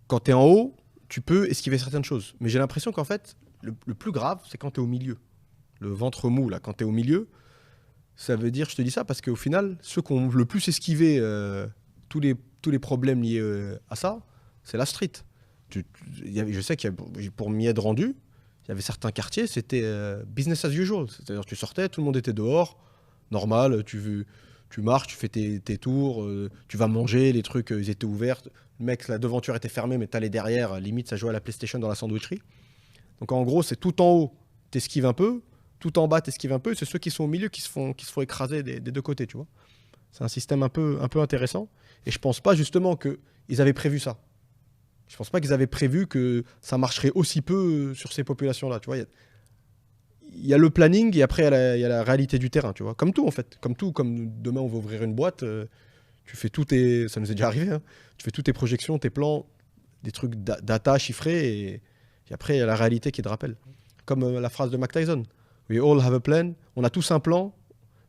Quand tu es en haut, tu peux esquiver certaines choses. Mais j'ai l'impression qu'en fait, le plus grave, c'est quand tu es au milieu. Le ventre mou, là, quand tu es au milieu, ça veut dire, je te dis ça, parce qu'au final, ceux qui ont le plus esquivé tous les problèmes liés à ça, c'est la street. Je sais qu'il y a, pour m'y être rendu, il y avait certains quartiers, c'était business as usual. C'est-à-dire tu sortais, tout le monde était dehors, normal, tu marches, tu fais tes tours, tu vas manger, les trucs, ils étaient ouverts. Le mec, la devanture était fermée, mais t'allais derrière, limite, ça jouait à la PlayStation dans la sandwicherie. Donc en gros, c'est tout en haut, t'esquives un peu, tout en bas, t'esquives un peu, c'est ceux qui sont au milieu qui se font écraser des deux côtés, tu vois. C'est un système un peu intéressant. Et je pense pas justement qu'ils avaient prévu ça. Je pense pas qu'ils avaient prévu que ça marcherait aussi peu sur ces populations-là. Tu vois, il y a le planning et après il y a la réalité du terrain. Tu vois, comme tout en fait, comme demain on va ouvrir une boîte, tu fais ça nous est déjà arrivé. Hein, tu fais toutes tes projections, tes plans, des trucs data chiffrés et après il y a la réalité qui te rappelle. Comme la phrase de Mike Tyson. We all have a plan. On a tous un plan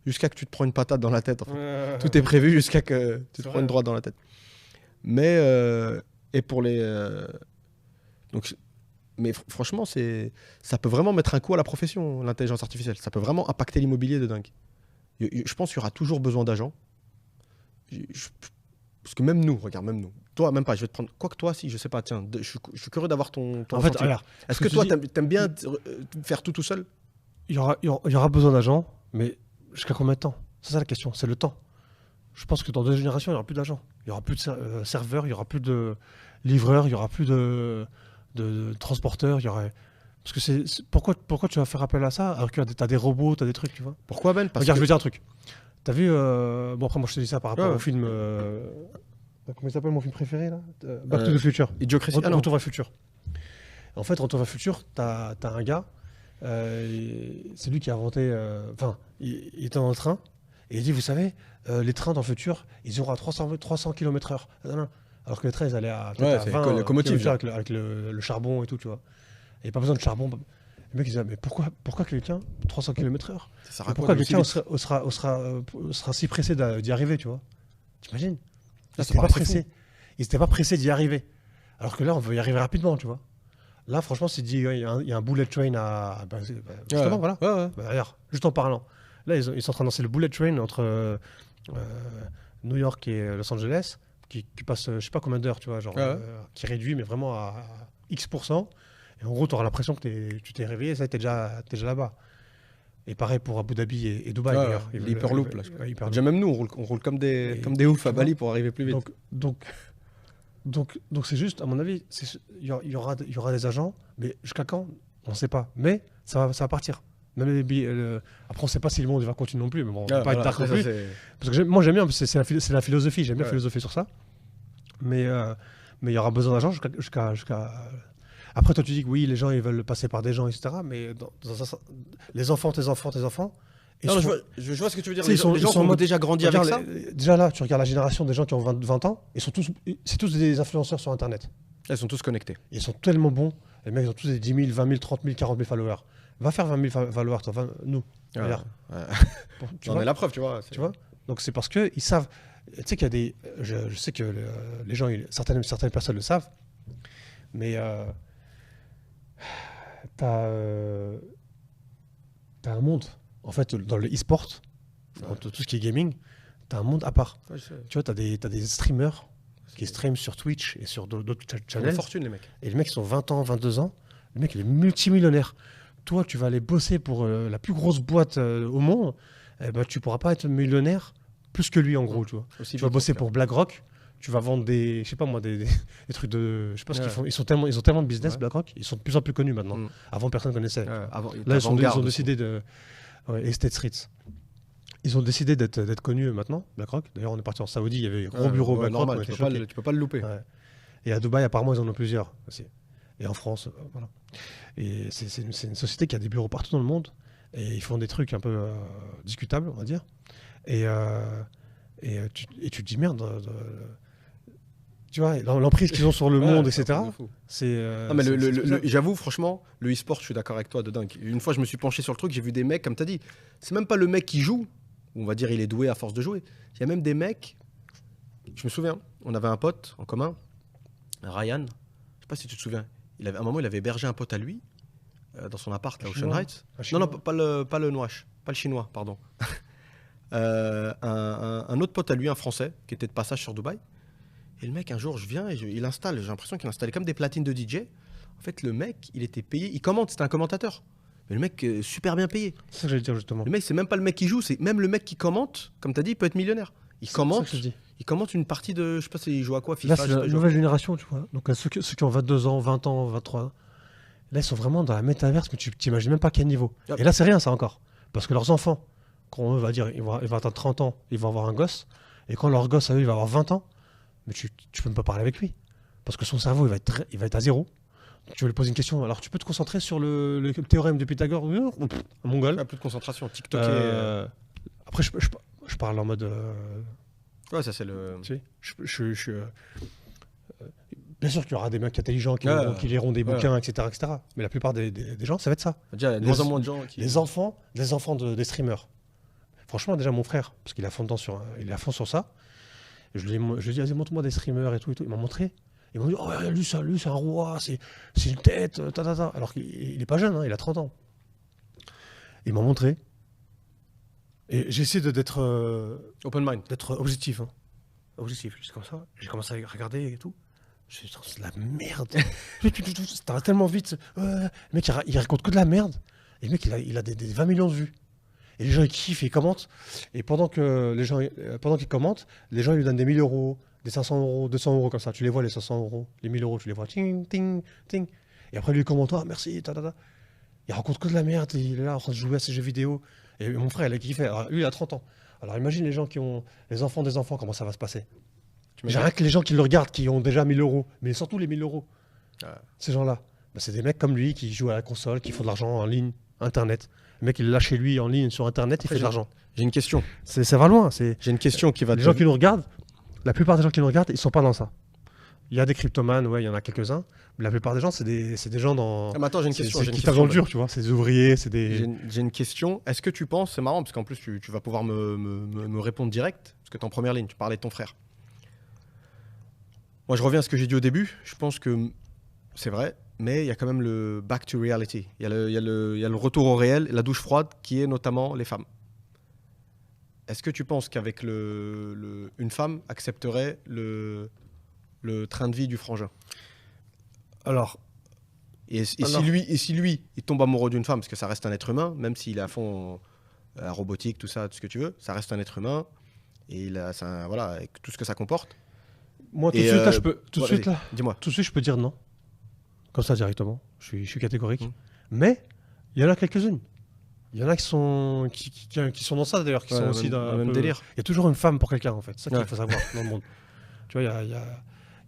jusqu'à que tu te prends une patate dans la tête. En fait. Tout est prévu jusqu'à que tu te prends une droite dans la tête. Mais et pour les mais franchement, ça peut vraiment mettre un coup à la profession, l'intelligence artificielle. Ça peut vraiment impacter l'immobilier de dingue. Je pense qu'il y aura toujours besoin d'agents. Parce que même nous, regarde, même nous. Toi, même pas, je vais te prendre. Quoique toi, si, je sais pas, tiens, je suis curieux d'avoir ton en fait, alors, est-ce que toi, t'aimes bien faire tout seul? Il y aura besoin d'agents, mais jusqu'à combien de temps? C'est ça la question, c'est le temps. Je pense que dans 2 générations, il n'y aura plus d'agents. Il n'y aura plus de serveurs, il n'y aura plus de livreurs, il n'y aura plus de transporteurs. Parce que pourquoi tu vas faire appel à ça alors que tu as des robots, tu as des trucs, tu vois? Pourquoi, Ben? Regarde, je veux dire un truc. Tu as vu... bon, après, moi, je te dis ça par rapport au film... comment il s'appelle mon film préféré, là? Back to the Future. Idiocratie. Retour vers le futur. En fait, Retour vers le futur, tu as un gars... c'est lui qui a inventé... Enfin, il était dans le train et il dit, vous savez, les trains dans le futur, ils auront à 300 km/h. Alors que les trains, ils allaient à 20 km/h avec le charbon et tout, tu vois. Il n'y a pas besoin de charbon. Le mec, il disait, mais pourquoi quelqu'un 300 km/h? Pourquoi quelqu'un sera si pressé d'y arriver, tu vois? T'imagines? Ils n'étaient pas pressés d'y arriver. Alors que là, on veut y arriver rapidement, tu vois. Là, franchement, c'est dit, il y a un bullet train à... justement, voilà. Ouais. D'ailleurs, juste en parlant. Là, ils sont en train de lancer le bullet train entre New York et Los Angeles, qui passe, je sais pas combien d'heures, tu vois, genre, qui réduit, mais vraiment à X%. Et en gros, tu auras l'impression que tu t'es réveillé, ça, t'es déjà là-bas. Et pareil pour Abu Dhabi et Dubaï, d'ailleurs. L'hyperloop, là. Déjà, même nous, on roule comme des oufs à Bali pour arriver plus vite. Donc c'est juste, à mon avis, il y aura des agents, mais jusqu'à quand? On ne sait pas. Mais ça va partir. Même les billets, après, on ne sait pas si le monde va continuer non plus, mais bon, on ne va pas être d'accord non plus. Parce que moi, j'aime bien, c'est la philosophie, j'aime bien philosopher sur ça. Mais il y aura besoin d'agents jusqu'à... Après, toi, tu dis que oui, les gens, ils veulent passer par des gens, etc. Mais les enfants, tes enfants... Non, je vois ce que tu veux dire. Les gens ont déjà grandi avec ça. Déjà là, tu regardes la génération des gens qui ont 20 ans, c'est tous des influenceurs sur Internet. Ils sont tous connectés. Ils sont tellement bons. Les mecs, ils ont tous des 10 000, 20 000, 30 000, 40 000 followers. Va faire 20 000 followers, toi. Nous. Regarde. J'en ai la preuve, tu vois. Tu vois. Donc c'est parce qu'ils savent. Tu sais qu'il y a des... Je sais que les gens, certaines personnes le savent, mais t'as un monde... En fait, dans le e-sport, dans tout ce qui est gaming, tu as un monde à part. Tu vois, tu as des streamers qui streament sur Twitch et sur d'autres channels. Fortune, les mecs. Et les mecs, ils sont 20 ans, 22 ans. Le mec, il est multimillionnaire. Toi, tu vas aller bosser pour la plus grosse boîte au monde. Eh ben, tu pourras pas être millionnaire plus que lui, en gros. Tu vois. Tu vas bosser pour BlackRock. Tu vas vendre je sais pas moi, des trucs de... Je sais pas ce qu'ils font. Ils ont tellement de business, BlackRock. Ils sont de plus en plus connus maintenant. Avant, personne ne connaissait. Là, ils ont décidé de... et State Street. Ils ont décidé d'être connus maintenant, BlackRock. D'ailleurs, on est parti en Saoudi, il y avait un gros bureau BlackRock. Normal, tu peux pas le louper. Ouais. Et à Dubaï, apparemment, ils en ont plusieurs aussi. Et en France, voilà. Et c'est une société qui a des bureaux partout dans le monde. Et ils font des trucs un peu discutables, on va dire. Et tu te dis, merde... tu vois, l'emprise qu'ils ont sur le monde, etc. J'avoue, franchement, le e-sport, je suis d'accord avec toi de dingue. Une fois, je me suis penché sur le truc, j'ai vu des mecs, comme tu as dit, c'est même pas le mec qui joue, on va dire il est doué à force de jouer. Il y a même des mecs, je me souviens, on avait un pote en commun, Ryan, je sais pas si tu te souviens. À un moment, il avait hébergé un pote à lui dans son appart, là, Ocean Heights. Non, pas le Nouache, pas le chinois, pardon. Un autre pote à lui, un Français, qui était de passage sur Dubaï. Et le mec, un jour, je viens et il installe, j'ai l'impression qu'il installait comme des platines de DJ. En fait, le mec, il était payé, il commente, c'était un commentateur. Mais le mec, super bien payé. C'est ça que j'allais dire justement. Le mec, c'est même pas le mec qui joue, c'est même le mec qui commente. Comme tu as dit, il peut être millionnaire. Il commente une partie de, je sais pas s'il joue à quoi, FIFA. Là, c'est la nouvelle génération, tu vois. Donc, ceux qui ont 22 ans, 20 ans, 23 ans, là, ils sont vraiment dans la métaverse, mais tu t'imagines même pas à quel niveau. Et là, c'est rien, ça encore. Parce que leurs enfants, quand on va dire, ils vont atteindre 30 ans, ils vont avoir un gosse. Et quand leur gosse, à eux, il va avoir 20 ans, mais tu peux même pas parler avec lui. Parce que son cerveau, il va être à zéro. Donc, tu veux lui poser une question. Alors, tu peux te concentrer sur le théorème de Pythagore, un mongol. Un peu de concentration, TikTok. Après, je parle en mode. Ouais, ça, c'est le. Tu sais, bien sûr qu'il y aura des mecs intelligents qui liront des bouquins, etc., etc. Mais la plupart des gens, ça va être ça. Déjà, il y a de moins en moins de gens qui. Les enfants des streamers. Franchement, déjà, mon frère, parce qu'il est à fond il est à fond sur ça. Et je lui ai dit, vas-y, montre-moi des streamers et tout. Il m'a montré. Ils m'ont dit, oh, lui, c'est un roi, c'est une tête, Alors qu'il n'est pas jeune, hein, il a 30 ans. Il m'a montré. Et j'ai essayé d'être. Open mind. D'être objectif. Hein. Objectif, juste comme ça. J'ai commencé à regarder et tout. J'ai dit, c'est de la merde. Ça va tellement vite. Le mec, il raconte que de la merde. Et le mec, il a des 20 millions de vues. Et les gens, ils kiffent et ils commentent. Et pendant qu'ils commentent, les gens, ils lui donnent des 1000 €, des 500 €, 200 € comme ça. Tu les vois, les 500 €, les 1000 €, tu les vois. Ting, ting, ting. Et après, lui, il commente, merci, Il raconte que de la merde. Il est là en train de jouer à ses jeux vidéo. Et mon frère, il a kiffé. Alors, lui, il a 30 ans. Alors, imagine les gens qui ont les enfants des enfants, comment ça va se passer. J'ai rien que les gens qui le regardent, qui ont déjà 1000 €, mais surtout les 1000 €. Ces gens-là, c'est des mecs comme lui qui jouent à la console, qui font de l'argent en ligne, Internet. Le mec, il l'a chez lui en ligne sur Internet, il fait de l'argent. J'ai une question. Ça va loin. J'ai une question qui va. Les gens qui nous regardent, la plupart des gens qui nous regardent, ils sont pas dans ça. Il y a des cryptomanes, ouais, il y en a quelques-uns. Mais la plupart des gens, c'est des gens dans. Ah, mais attends, j'ai une question. C'est qui tapent dans le dur, tu vois. C'est des ouvriers, c'est des. J'ai une question. Est-ce que tu penses, c'est marrant, parce qu'en plus, tu vas pouvoir me répondre direct, parce que tu es en première ligne, tu parlais de ton frère. Moi, je reviens à ce que j'ai dit au début. Je pense que c'est vrai, mais il y a quand même le back to reality. Il y a le retour au réel, la douche froide, qui est notamment les femmes. Est-ce que tu penses qu'avec une femme accepterait le train de vie du frangin? Alors, si lui, il tombe amoureux d'une femme, parce que ça reste un être humain, même s'il est à fond à robotique, tout ça, tout ce que tu veux, ça reste un être humain, et voilà, avec tout ce que ça comporte. Moi, tout de suite, là, je peux. Tout de suite, là. Dis-moi. Tout de suite, je peux dire non. Comme ça, directement. Je suis catégorique. Mais il y en a quelques-unes. Il y en a qui sont dans ça, d'ailleurs, qui sont aussi dans le même délire. Il y a toujours une femme pour quelqu'un, en fait. C'est ça qu'il faut savoir dans le monde. Tu vois, il y a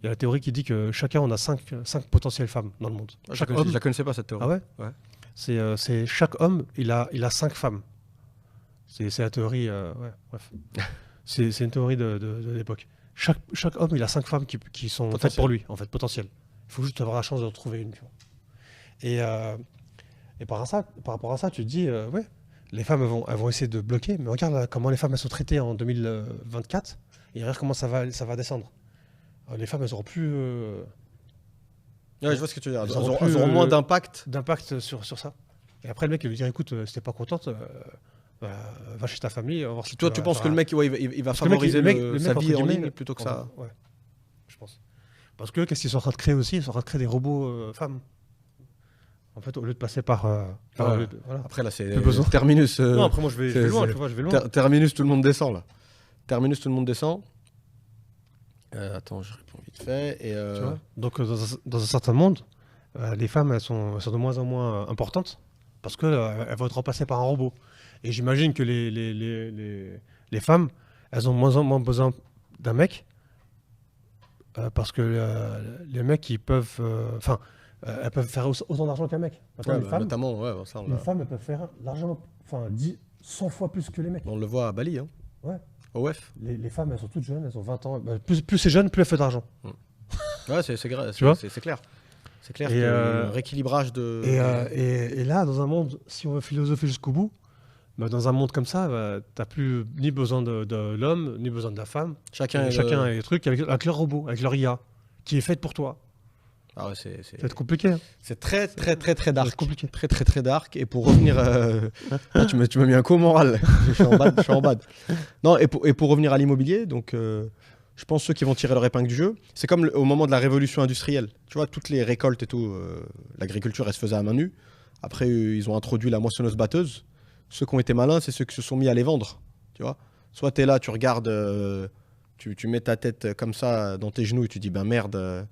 la théorie qui dit que chacun, on a 5 potentielles femmes dans le monde. Je la connaissais pas, cette théorie. Ah ouais. C'est chaque homme, il a 5 femmes. C'est la théorie. Bref. C'est une théorie de l'époque. Chaque homme, il a 5 femmes qui sont faites pour lui, en fait, potentielles. Il faut juste avoir la chance de retrouver une. Tu vois. Et par rapport à ça, tu te dis, les femmes, elles vont essayer de bloquer, mais regarde là, comment les femmes elles sont traitées en 2024, et regarde comment ça va descendre. Les femmes, elles auront plus. Je vois ce que tu veux dire. Elles auront moins d'impact. D'impact sur ça. Et après, le mec, il lui dit, écoute, si t'es pas contente, va chez ta famille. Voir si toi, tu penses que le mec, il va favoriser sa vie en ligne plutôt que ça? Ouais, je pense. Parce que qu'est-ce qu'ils sont en train de créer aussi? Ils sont en train de créer des robots femmes. En fait, au lieu de passer par. Voilà. Après, là, c'est terminus. Non, après, moi, je vais loin. Tu vois, je vais loin. Terminus, tout le monde descend, là. Terminus, tout le monde descend. Attends, je réponds vite fait. Tu vois, donc, dans un certain monde, les femmes, elles sont de moins en moins importantes parce qu'elles vont être remplacées par un robot. Et j'imagine que les femmes, elles ont de moins en moins besoin d'un mec parce que les mecs, ils peuvent. Elles peuvent faire autant d'argent qu'un mec. Les femmes, notamment, les femmes, elles peuvent faire l'argent 100 fois plus que les mecs. On le voit à Bali. Hein. Ouais. OF. Les femmes, elles sont toutes jeunes, elles ont 20 ans. Plus c'est jeune, plus elles font d'argent. Ouais, c'est clair. C'est clair. C'est clair. Un rééquilibrage de. Et là, dans un monde, si on veut philosopher jusqu'au bout, dans un monde comme ça, t'as plus ni besoin de l'homme, ni besoin de la femme. Chacun a des trucs avec leur robot, avec leur IA, qui est faite pour toi. Ah ouais, ça va être compliqué. Hein. C'est très dark. Compliqué. Très dark. Et pour revenir, tu m'as mis un coup au moral. Je suis en bad. Non, et pour revenir à l'immobilier, donc je pense ceux qui vont tirer leur épingle du jeu, c'est comme au moment de la révolution industrielle. Tu vois, toutes les récoltes et tout, l'agriculture, elle se faisait à main nue. Après, ils ont introduit la moissonneuse-batteuse. Ceux qui ont été malins, c'est ceux qui se sont mis à les vendre. Tu vois, soit tu es là, tu regardes, tu mets ta tête comme ça dans tes genoux et tu dis, ben merde,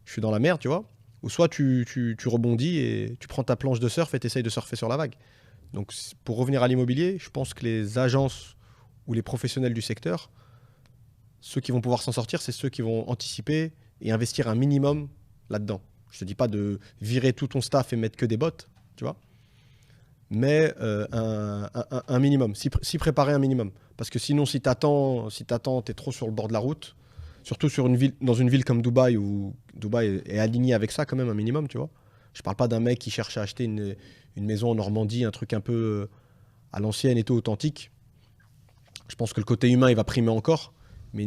je suis dans la merde, tu vois. Ou soit tu rebondis et tu prends ta planche de surf et tu essayes de surfer sur la vague. Donc, pour revenir à l'immobilier, je pense que les agences ou les professionnels du secteur, ceux qui vont pouvoir s'en sortir, c'est ceux qui vont anticiper et investir un minimum là-dedans. Je te dis pas de virer tout ton staff et mettre que des bots, tu vois. Mais un minimum, s'y préparer un minimum. Parce que sinon, si t'attends, t'es trop sur le bord de la route, surtout dans une ville comme Dubaï, où Dubaï est aligné avec ça quand même un minimum, tu vois. Je parle pas d'un mec qui cherche à acheter une maison en Normandie, un truc un peu à l'ancienne et tout, authentique. Je pense que le côté humain, il va primer encore. Mais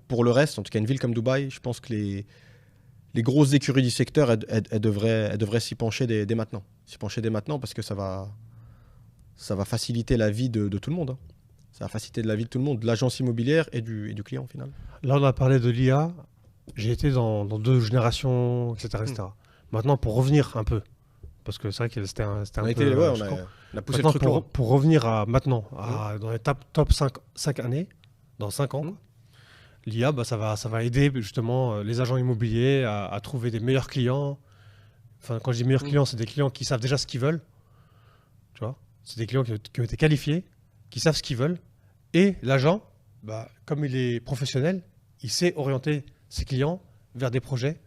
pour le reste, en tout cas une ville comme Dubaï, je pense que les grosses écuries du secteur, elles devraient s'y pencher dès maintenant. S'y pencher dès maintenant parce que ça va faciliter la vie de tout le monde. Hein. Ça va faciliter la vie de tout le monde, de l'agence immobilière et du client au final. Là, on a parlé de l'IA. J'ai été dans 2 générations, etc. Maintenant, pour revenir un peu, parce que c'est vrai que c'était un peu... on a poussé le truc loin. Pour revenir à maintenant, dans les top 5 années, dans 5 ans, l'IA, ça va aider justement les agents immobiliers à trouver des meilleurs clients. Enfin, quand je dis meilleurs clients, c'est des clients qui savent déjà ce qu'ils veulent. Tu vois, c'est des clients qui ont été qualifiés, qui savent ce qu'ils veulent. Et l'agent, comme il est professionnel, il sait orienter ses clients vers des projets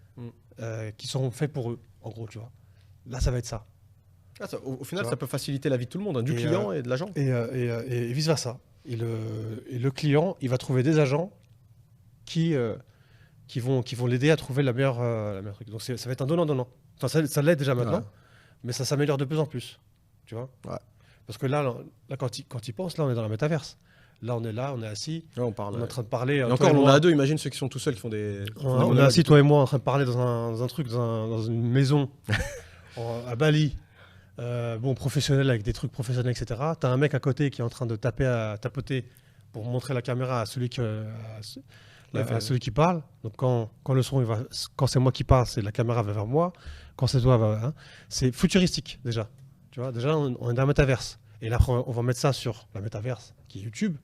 qui seront faits pour eux, en gros, tu vois. Là, ça va être ça. Au final, ça peut faciliter la vie de tout le monde, hein, du client et de l'agent. Et vice-versa. Et le client, il va trouver des agents qui vont l'aider à trouver la meilleure truc. Donc ça va être un donnant-donnant. Enfin, ça l'est déjà maintenant, mais ça s'améliore de plus en plus. Tu vois. Parce que là quand il pense, là, on est dans la métaverse. Là, on est assis, on est en train de parler. Et encore, on est à deux, imagine ceux qui sont tout seuls qui font des... On est assis, toi et moi, en train de parler dans un truc, dans une maison à Bali. Professionnel, avec des trucs professionnels, etc. T'as un mec à côté qui est en train de tapoter pour montrer la caméra à celui qui parle. Donc quand le son, quand c'est moi qui parle, c'est la caméra va vers moi. Quand c'est toi, c'est futuristique déjà. Tu vois, déjà on est dans la métaverse. Et là, on va mettre ça sur la métaverse, qui est YouTube.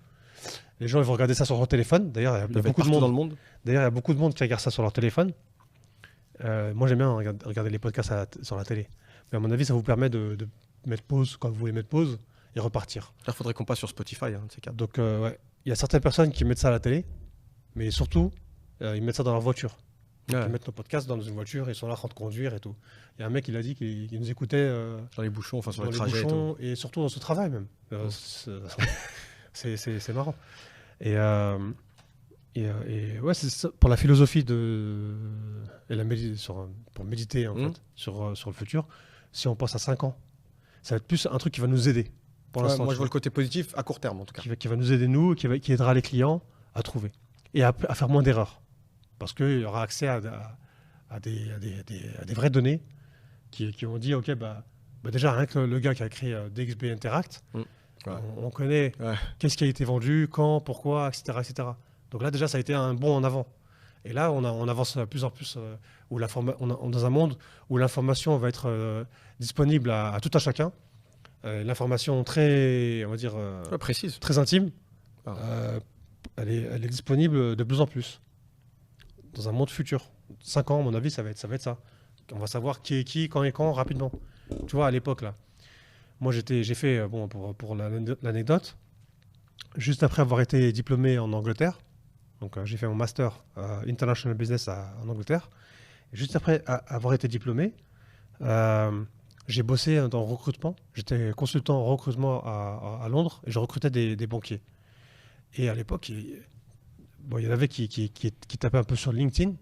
Les gens ils vont regarder ça sur leur téléphone. D'ailleurs, il y a beaucoup de monde dans le monde. D'ailleurs, il y a beaucoup de monde qui regarde ça sur leur téléphone. Moi, j'aime bien regarder les podcasts sur la télé. Mais à mon avis, ça vous permet de mettre pause quand vous voulez mettre pause et repartir. Il faudrait qu'on passe sur Spotify, ces cas. Donc, il y a certaines personnes qui mettent ça à la télé, mais surtout, ils mettent ça dans leur voiture. Ils mettent nos podcasts dans une voiture, ils sont là en train de conduire et tout. Il y a un mec qui l'a dit qu'il nous écoutait sur les bouchons, sur les trajets et surtout dans ce travail même. C'est marrant. Et c'est ça, pour la philosophie pour méditer en fait, sur le futur. Si on pense à 5 ans, ça va être plus un truc qui va nous aider. Pour l'instant, moi, je vois le côté positif à court terme, en tout cas. Qui va nous aider, nous, qui aidera les clients à trouver. Et à faire moins d'erreurs. Parce qu'il y aura accès à des vraies données qui vont dire, OK, déjà, rien que le gars qui a créé DXB Interact, on connaît qu'est-ce qui a été vendu, quand, pourquoi, etc. Donc là, déjà, ça a été un bond en avant. Et là, on avance de plus en plus dans un monde où l'information va être disponible à tout un chacun. L'information très, on va dire, précise, très intime, elle est disponible de plus en plus. Dans un monde futur. 5 ans, à mon avis, ça va être ça. On va savoir qui est qui, quand et quand, rapidement. Tu vois, à l'époque, là, moi, j'ai fait, pour l'anecdote, juste après avoir été diplômé en Angleterre, donc j'ai fait mon master International Business en Angleterre, et juste après avoir été diplômé, j'ai bossé dans le recrutement. J'étais consultant en recrutement à Londres, et je recrutais des banquiers. Et à l'époque, il y en avait qui tapaient un peu sur LinkedIn,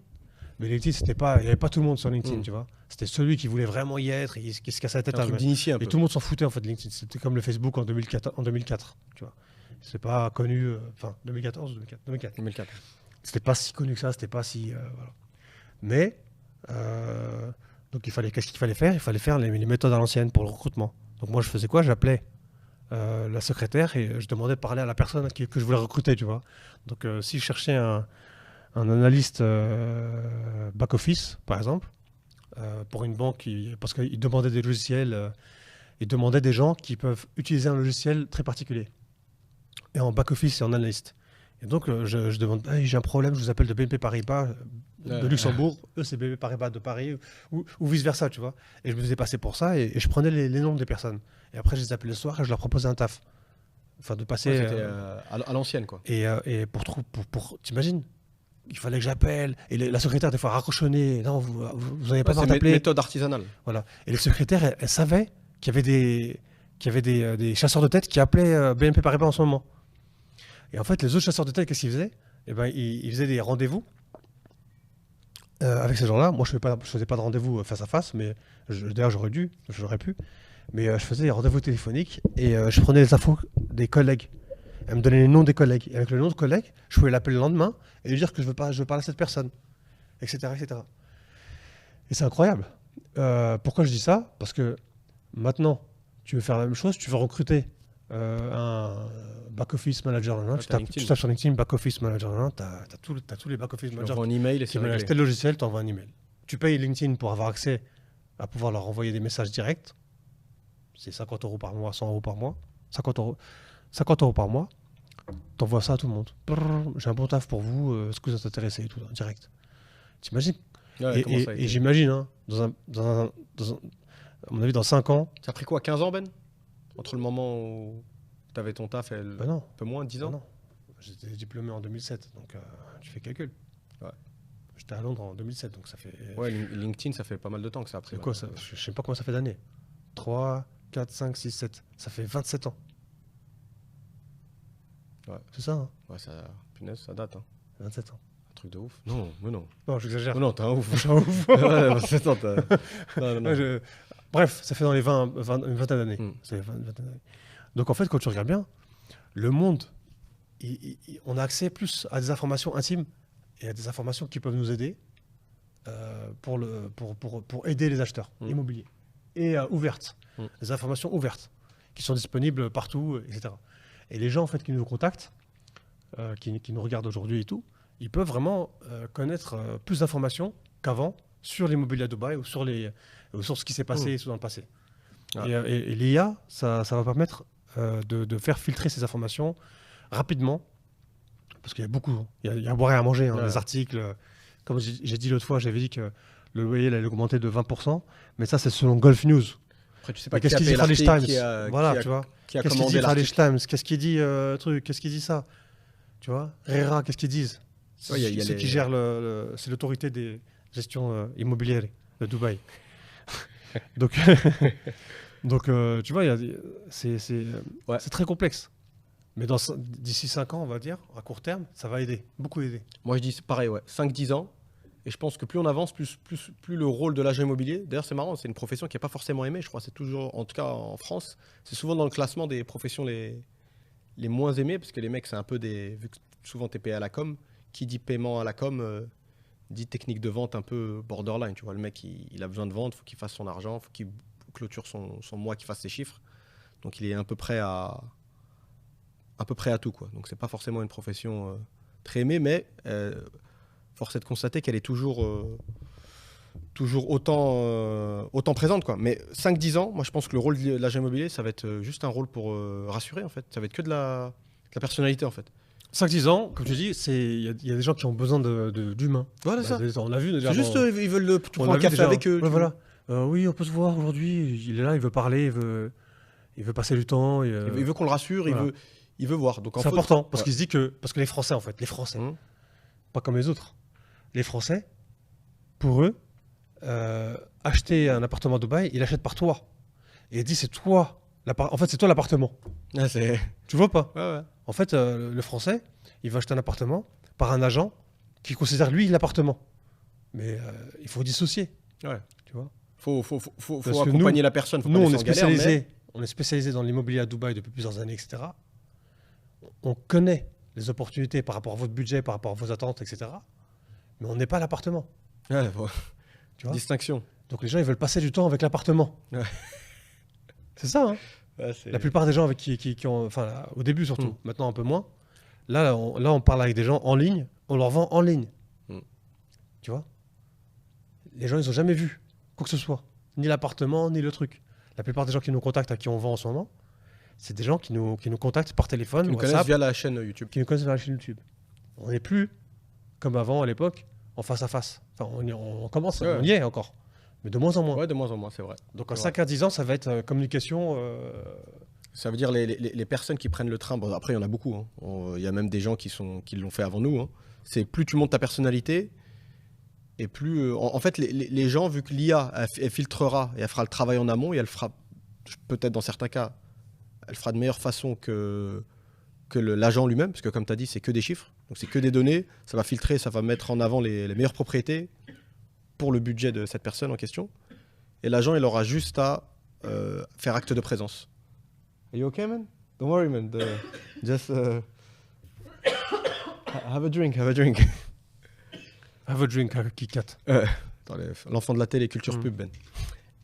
mais LinkedIn, il n'y avait pas tout le monde sur LinkedIn, tu vois. C'était celui qui voulait vraiment y être, et qui se cassait la tête. Un truc d'initié un peu. Et tout le monde s'en foutait en fait de LinkedIn. C'était comme le Facebook en 2004, tu vois. C'est pas connu, 2014, 2004. C'était pas si connu que ça, c'était pas si... voilà. Mais Donc qu'est-ce qu'il fallait faire? Il fallait faire les méthodes à l'ancienne pour le recrutement. Donc moi je faisais quoi? J'appelais la secrétaire et je demandais de parler à la personne que je voulais recruter, tu vois. Donc si je cherchais un analyste back-office, par exemple, pour une banque, parce qu'ils demandaient des logiciels, ils demandaient des gens qui peuvent utiliser un logiciel très particulier. Et en back-office et en analyste. Et donc je demande, hey, j'ai un problème, je vous appelle de BNP Paribas de Luxembourg, eux c'est BNP Paribas de Paris, ou vice-versa, tu vois. Et je me faisais passer pour ça et je prenais les noms des personnes. Et après je les appelais le soir et je leur proposais un taf. Enfin de passer... c'était à l'ancienne, quoi. Et pour t'imagines, il fallait que j'appelle. Et la secrétaire, des fois, raccrochonnait. Non, vous n'avez pas besoin d'appeler. C'est une méthode artisanale. Voilà. Et les secrétaires, elles savaient qu'il y avait des chasseurs de tête qui appelaient BNP Paribas en ce moment. Et en fait, les autres chasseurs de tête, qu'est-ce qu'ils faisaient? Eh ben, ils faisaient des rendez-vous avec ces gens-là. Moi, je ne faisais pas de rendez-vous face à face, mais d'ailleurs, j'aurais pu. Mais je faisais des rendez-vous téléphoniques et je prenais les infos des collègues. Elle me donnait les noms des collègues. Et avec le nom de collègue, je pouvais l'appeler le lendemain et lui dire que je veux parler à cette personne, etc., etc. Et c'est incroyable. Pourquoi je dis ça? Parce que maintenant, tu veux faire la même chose, tu veux recruter un back-office manager. Tu tapes sur LinkedIn, back-office manager. Tu as tous les back-office managers. Tu envoies un email et c'est réglé. Tel logiciel, tu envoies un email. Tu payes LinkedIn pour avoir accès à pouvoir leur envoyer des messages directs. C'est 50 € par mois, 100 € par mois. 50 € par mois. T'envoies ça à tout le monde. J'ai un bon taf pour vous, est-ce que vous êtes intéressé et tout, direct. T'imagines? Et j'imagine, hein, à mon avis, dans 5 ans... Ça a pris quoi, 15 ans, Ben? Entre le moment où tu avais ton taf et un peu moins, 10 ans? Non, j'étais diplômé en 2007, donc tu fais calcul. Ouais. J'étais à Londres en 2007, donc ça fait... Ouais, LinkedIn, ça fait pas mal de temps que ça a pris. Quoi, ça, je sais pas combien ça fait d'années. 3, 4, 5, 6, 7. Ça fait 27 ans. Ouais. C'est ça, hein? Ouais, punaise, ça date. Hein. 27 ans. Un truc de ouf. Non, mais non. Non, j'exagère. Non, t'es un ouf. Je suis un ouf. Ouais, 27 ans, non. Bref, ça fait dans les une vingtaine d'années. Donc en fait, quand tu regardes bien, le monde, on a accès plus à des informations intimes et à des informations qui peuvent nous aider pour aider les acheteurs immobiliers. Et ouvertes. Des informations ouvertes qui sont disponibles partout, etc. Et les gens en fait, qui nous contactent, qui nous regardent aujourd'hui et tout, ils peuvent vraiment connaître plus d'informations qu'avant sur l'immobilier à Dubaï ou sur ce qui s'est passé dans le passé. Et l'IA, ça va permettre de faire filtrer ces informations rapidement, parce qu'il y a beaucoup, il y a à boire et à manger, les articles. Comme j'ai dit l'autre fois, j'avais dit que le loyer allait augmenter de 20%, mais ça c'est selon Gulf News. Après, tu sais pas qu'est-ce qu'il dit Khaleej Times? Voilà, tu vois. Qu'est-ce qu'il dit Khaleej Times? Qu'est-ce qu'il dit qu'est-ce qu'il dit ça? Tu vois, RERA, qu'est-ce qu'ils disent? C'est ceux qui gèrent c'est l'autorité des gestions immobilières de Dubaï. Donc, tu vois, c'est très complexe. Mais d'ici 5 ans, on va dire, à court terme, ça va aider, beaucoup aider. Moi, je dis pareil, 5-10 ans. Et je pense que plus on avance, plus le rôle de l'agent immobilier. D'ailleurs, c'est marrant, c'est une profession qui n'est pas forcément aimée. Je crois c'est toujours, en tout cas en France, c'est souvent dans le classement des professions les moins aimées, parce que les mecs, c'est un peu vu que souvent tu es payé à la com. Qui dit paiement à la com dit technique de vente un peu borderline. Tu vois, le mec, il a besoin de vendre, il faut qu'il fasse son argent, il faut qu'il clôture son mois, qu'il fasse ses chiffres. Donc, il est à peu près à tout, quoi. Donc, c'est pas forcément une profession très aimée, mais force est de constater qu'elle est toujours autant présente, quoi. Mais 5-10 ans, moi, je pense que le rôle de l'agent immobilier, ça va être juste un rôle pour rassurer, en fait. Ça va être que de la personnalité, en fait. 5-10 ans, comme tu dis, il y a des gens qui ont besoin d'humains. Voilà, ça. On l'a vu déjà. C'est juste, ils veulent prendre un café avec eux. Ouais, voilà. Oui, on peut se voir aujourd'hui. Il est là, il veut parler, il veut passer du temps. Il veut qu'on le rassure, voilà. il veut voir. C'est important, parce qu'il se dit que... Parce que les Français, en fait, pas comme les autres. Les Français, pour eux, acheter un appartement à Dubaï, il achète par toi. Et il dit, c'est toi. En fait, c'est toi l'appartement. Ah, tu vois pas? Ouais. En fait, le Français, il va acheter un appartement par un agent qui considère lui l'appartement. Mais il faut dissocier. Ouais. Tu vois? Faut accompagner la personne. Nous, on est spécialisé dans l'immobilier à Dubaï depuis plusieurs années, etc. On connaît les opportunités par rapport à votre budget, par rapport à vos attentes, etc. Mais on n'est pas l'appartement. Ouais, Tu vois ? Distinction. Donc les gens, ils veulent passer du temps avec l'appartement. Ouais. C'est ça, hein. Ouais, la plupart des gens avec qui ont... Enfin, là, au début surtout, maintenant un peu moins. Là, on parle avec des gens en ligne, on leur vend en ligne. Tu vois ? Les gens, ils n'ont jamais vu quoi que ce soit. Ni l'appartement, ni le truc. La plupart des gens qui nous contactent, à qui on vend en ce moment, c'est des gens qui nous contactent par téléphone, qui nous connaissent via la chaîne YouTube. Qui nous connaissent via la chaîne YouTube. On n'est plus, comme avant à l'époque, en face à face. Enfin, on commence, on y est encore. Mais de moins en moins. Ouais, de moins en moins, c'est vrai. Donc en 5 à 10 ans, ça va être communication... Ça veut dire les personnes qui prennent le train, bon, après il y en a beaucoup, il y a même des gens qui l'ont fait avant nous, c'est plus tu montes ta personnalité, et plus... en fait, les gens, vu que l'IA, elle filtrera, et elle fera le travail en amont, et elle fera, peut-être dans certains cas, elle fera de meilleure façon que l'agent lui-même, parce que comme tu as dit, c'est que des chiffres, donc c'est que des données, ça va filtrer, ça va mettre en avant les meilleures propriétés pour le budget de cette personne en question, et l'agent, il aura juste à faire acte de présence. Are you okay, man? Don't worry, man. Just have a drink, have a drink. Have a drink, KitKat. L'enfant de la télé, culture pub, Ben.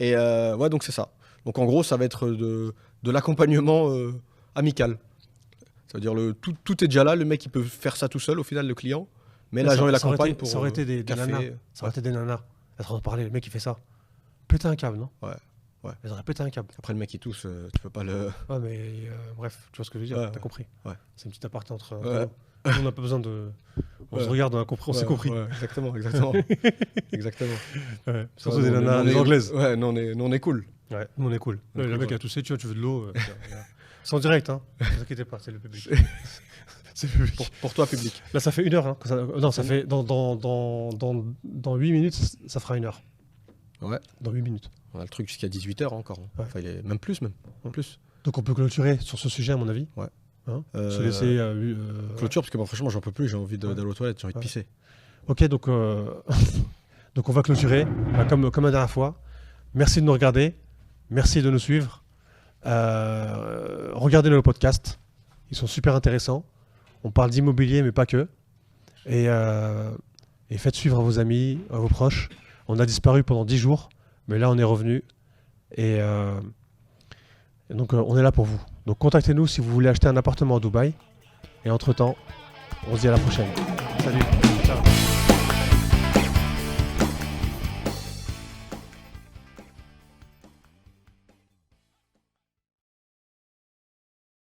Et ouais, donc c'est ça. Donc en gros, ça va être de l'accompagnement amical. Ça veut dire tout est déjà là, le mec il peut faire ça tout seul, au final, le client. Mais l'agent il l'accompagne pour. Ça aurait été des nanas. Ça aurait été des nanas. Être en train de parler, le mec il fait ça. Péter un câble, non? Ouais. Ouais. Ils auraient pété un câble. Après, le mec, il tousse, tu peux pas le... Ouais, mais bref, tu vois ce que je veux dire, t'as compris. Ouais. C'est une petite aparté entre nous. On n'a pas besoin de... On se regarde, on s'est compris. Ouais, exactement. Exactement. Ouais. Surtout des nanas anglaises. Ouais, nous, on est cool. Ouais, nous, on est cool. Le mec a toussé, tu veux de l'eau. C'est en direct, hein. Ne vous inquiétez pas, c'est le public. C'est le public. Pour toi, public. Là, ça fait 1 heure. Hein. Non, ça fait... Dans 8 minutes, ça fera 1 heure. Ouais. Dans 8 minutes. On a le truc jusqu'à 18h encore. Ouais. Enfin, il est même plus. Donc on peut clôturer sur ce sujet, à mon avis. Ouais. Hein se laisser... Clôture, parce que moi, franchement, j'en peux plus. J'ai envie d'aller aux toilettes, j'ai envie de pisser. Ok, donc on va clôturer, comme la dernière fois. Merci de nous regarder. Merci de nous suivre. Regardez nos podcasts. Ils sont super intéressants. On parle d'immobilier, mais pas que. Et faites suivre à vos amis, à vos proches. On a disparu pendant 10 jours. Mais là, on est revenu et donc on est là pour vous. Donc contactez-nous si vous voulez acheter un appartement à Dubaï. Et entre-temps, on se dit à la prochaine. Salut. Ciao.